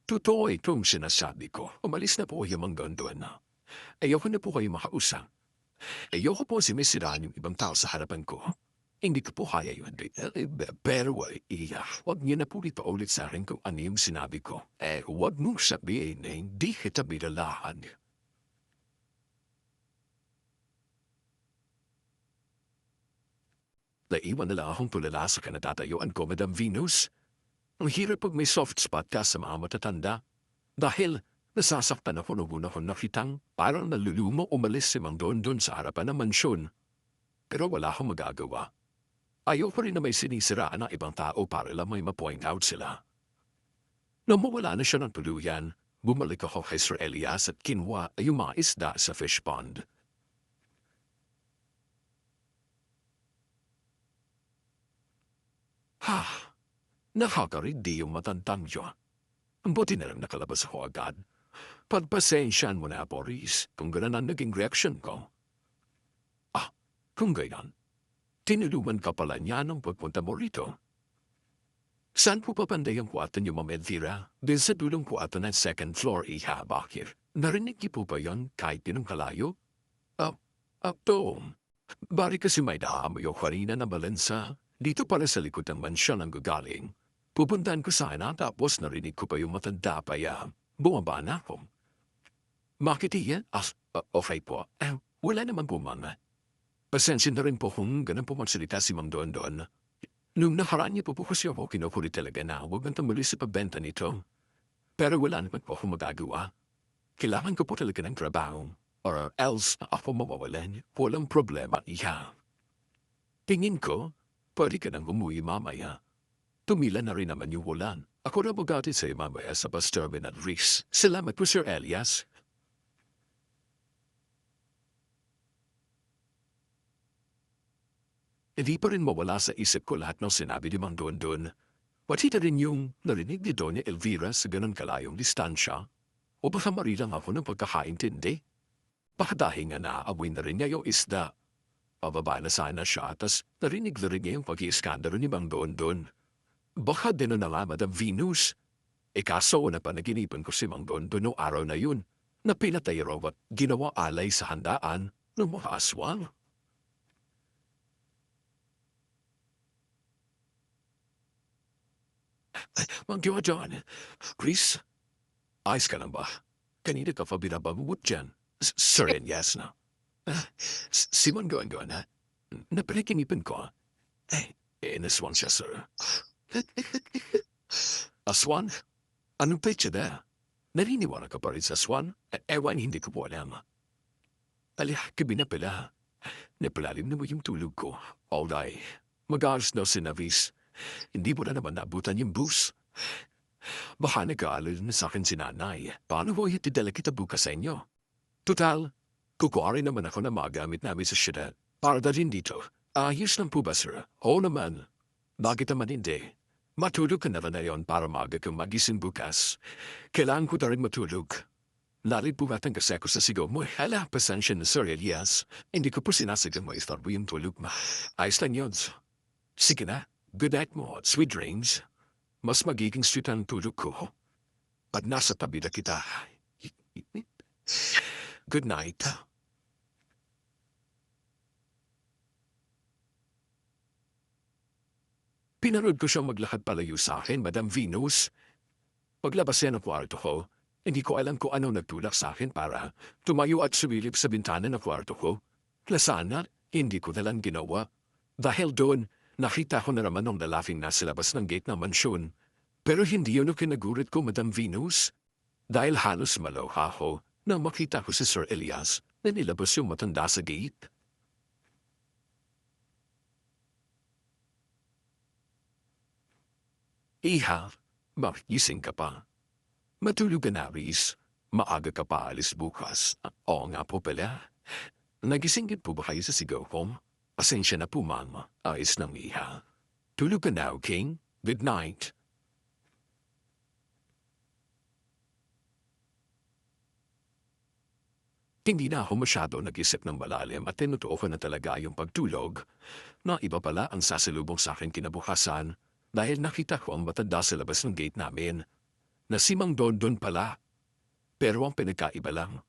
Totoo itong sinasabi ko. Umalis na po yung mga doon. Ayoko na po kayo makausap. Ayoko po sinisiraan yung ibang tao sa harapan ko. Hindi ko po kaya yun. Pero wag niyo na po dito ulit sa akin kung ano yung sinabi ko. Wag mong sabihin na hindi kita binalahan. Naiwan na lang akong tulala sa kanatatayuan ko, Madam Venus. Ang hirap pag may soft spot ka sa mga matatanda. Dahil nasasaktan ako nung una kong nakitang parang nalulumo umalis si Mang Don sa harapan ng mansyon. Pero wala akong magagawa. Ayoko rin na may sinisiraan ng ibang tao para lang may ma-point out sila. Nang mawala na siya ng tuluyan, bumalik ako kay Sir Elias at kinuha yung mga isda sa fish pond. Nakakarindi yung matandang yun. Buti na lang nakalabas ako agad. Pagpasensyahan mo na, Boris, kung ganun ang naging reaksyon ko. Kung ganyan, tinulungan ka pala niya nung pagpunta mo rito. Saan po papanday ang kwarto niyo, Ma'am Elvira? Din sa dulong kwarto ng second floor, Iha, bakit? Narinig niyo po ba yon kahit tinong kalayo? Tom. Bari kasi may daamoy o kanina na balansa. Dito pala sa likod ng mansyon ang gagaling. Pupuntahan ko sana tapos narinig ko pa yung matanda pa bumaba na ako. Bakit iya? Okay po. Wala naman po, Mama. Pasensya na rin po kung ganun po magsalita si Mang Don. Nung nakaraan niya po kasi ako kinukulit talaga na huwag nang tumuli sa pagbenta nito. Pero wala naman po akong magagawa. Kailangan ko po talaga ng trabaho. Or else ako mawawalan. Walang problema niya. Tingin ko, pwede ka nang umuwi mamaya. Tumila na rin naman yung ulan. Ako na bugati sa mamaya sa bus terminal Reese. Salamat po, Sir Elias. Hindi pa rin mawala sa isip ko lahat ng sinabi ni Mang Don. Pati na rin yung narinig ni Doña Elvira sa ganun kalayong distansya. O baka marilang ako ng pagkakaintindi. Baka dahil nga naaamoy na rin niya yung isda. Pababa na sana siya, tas narinig na rin niya yung pag-iiskandalo ni Mang Don. Baka din na nga, Madam Venus. Kaso na panaginipan ko si Mang Don noong araw na yun, na pinatay raw at ginawa alay sa handaan ng mga aswang. Mang John, Chris, ayos ka lang ba? Kanina ka pa binababuot dyan. Sir Elias na. Simon going, ha? Napanaginipan ko. Naswan siya, sir. Aswan? Anong petsa na? Naniniwala ka pa rin sa aswan? Ewan, hindi ko po alam. Gabi na pala. Napalalim na mo yung tulog ko. All day. Mag-aars na sinavis. Hindi mo na naman nabutan yung bus. Baka nag-aalala na sa akin si nanay. Paano mo itidala kita bukas sa inyo? Total, kukuha rin naman ako na magamit namin sa syudad. Para na rin dito. Ayos lang po ba, sir? Oo naman. Bakit naman hindi? Matulog ka na rin na yun para maaga kang magising bukas. Kailangan ko na rin matulog. Lalit po batang kasi ako sa sigaw mo. Pasensya na, Sir Elias. Hindi ko po sinasagang mo istorbo yung tulog mo. Ayos lang yun. Sige na. Good night mo at sweet dreams. Mas magiging sweet ang tulog ko. Pag nasa tabi na kita. Good night. Pinanood ko siyang maglakad palayo sa akin, Madam Venus. Paglabas yan ang kwarto ko, Hindi ko alam kung ano nagtulak sa akin para tumayo at sumilip sa bintana ng kwarto ko. Lasana, hindi ko nalang ginawa. Dahil doon, nakita ko na naman ang lalafing nasa labas ng gate ng mansyon. Pero hindi yun ang kinagulat ko, Madam Venus. Dahil halos malawha ko nang makita ko si Sir Elias na nilabas yung matanda sa gate. Iha, makikising ka pa. Matulog ka na, Riz. Maaga ka pa alis bukas. Oo nga po pala. Nagisingit po ba kayo sa sigaw ko? Pasensya na po, Mama. Ayos ng iha. Tulog ka na, King. Good night. Hindi na ako masyado nag-isip ng malalim at tinutuo ko na talaga yung pagtulog na iba pala ang sasalubong sa akin kinabukasan dahil nakita ko ang matanda sa labas ng gate namin na si Mang Dondon pala. Pero ang pinagkaiba lang,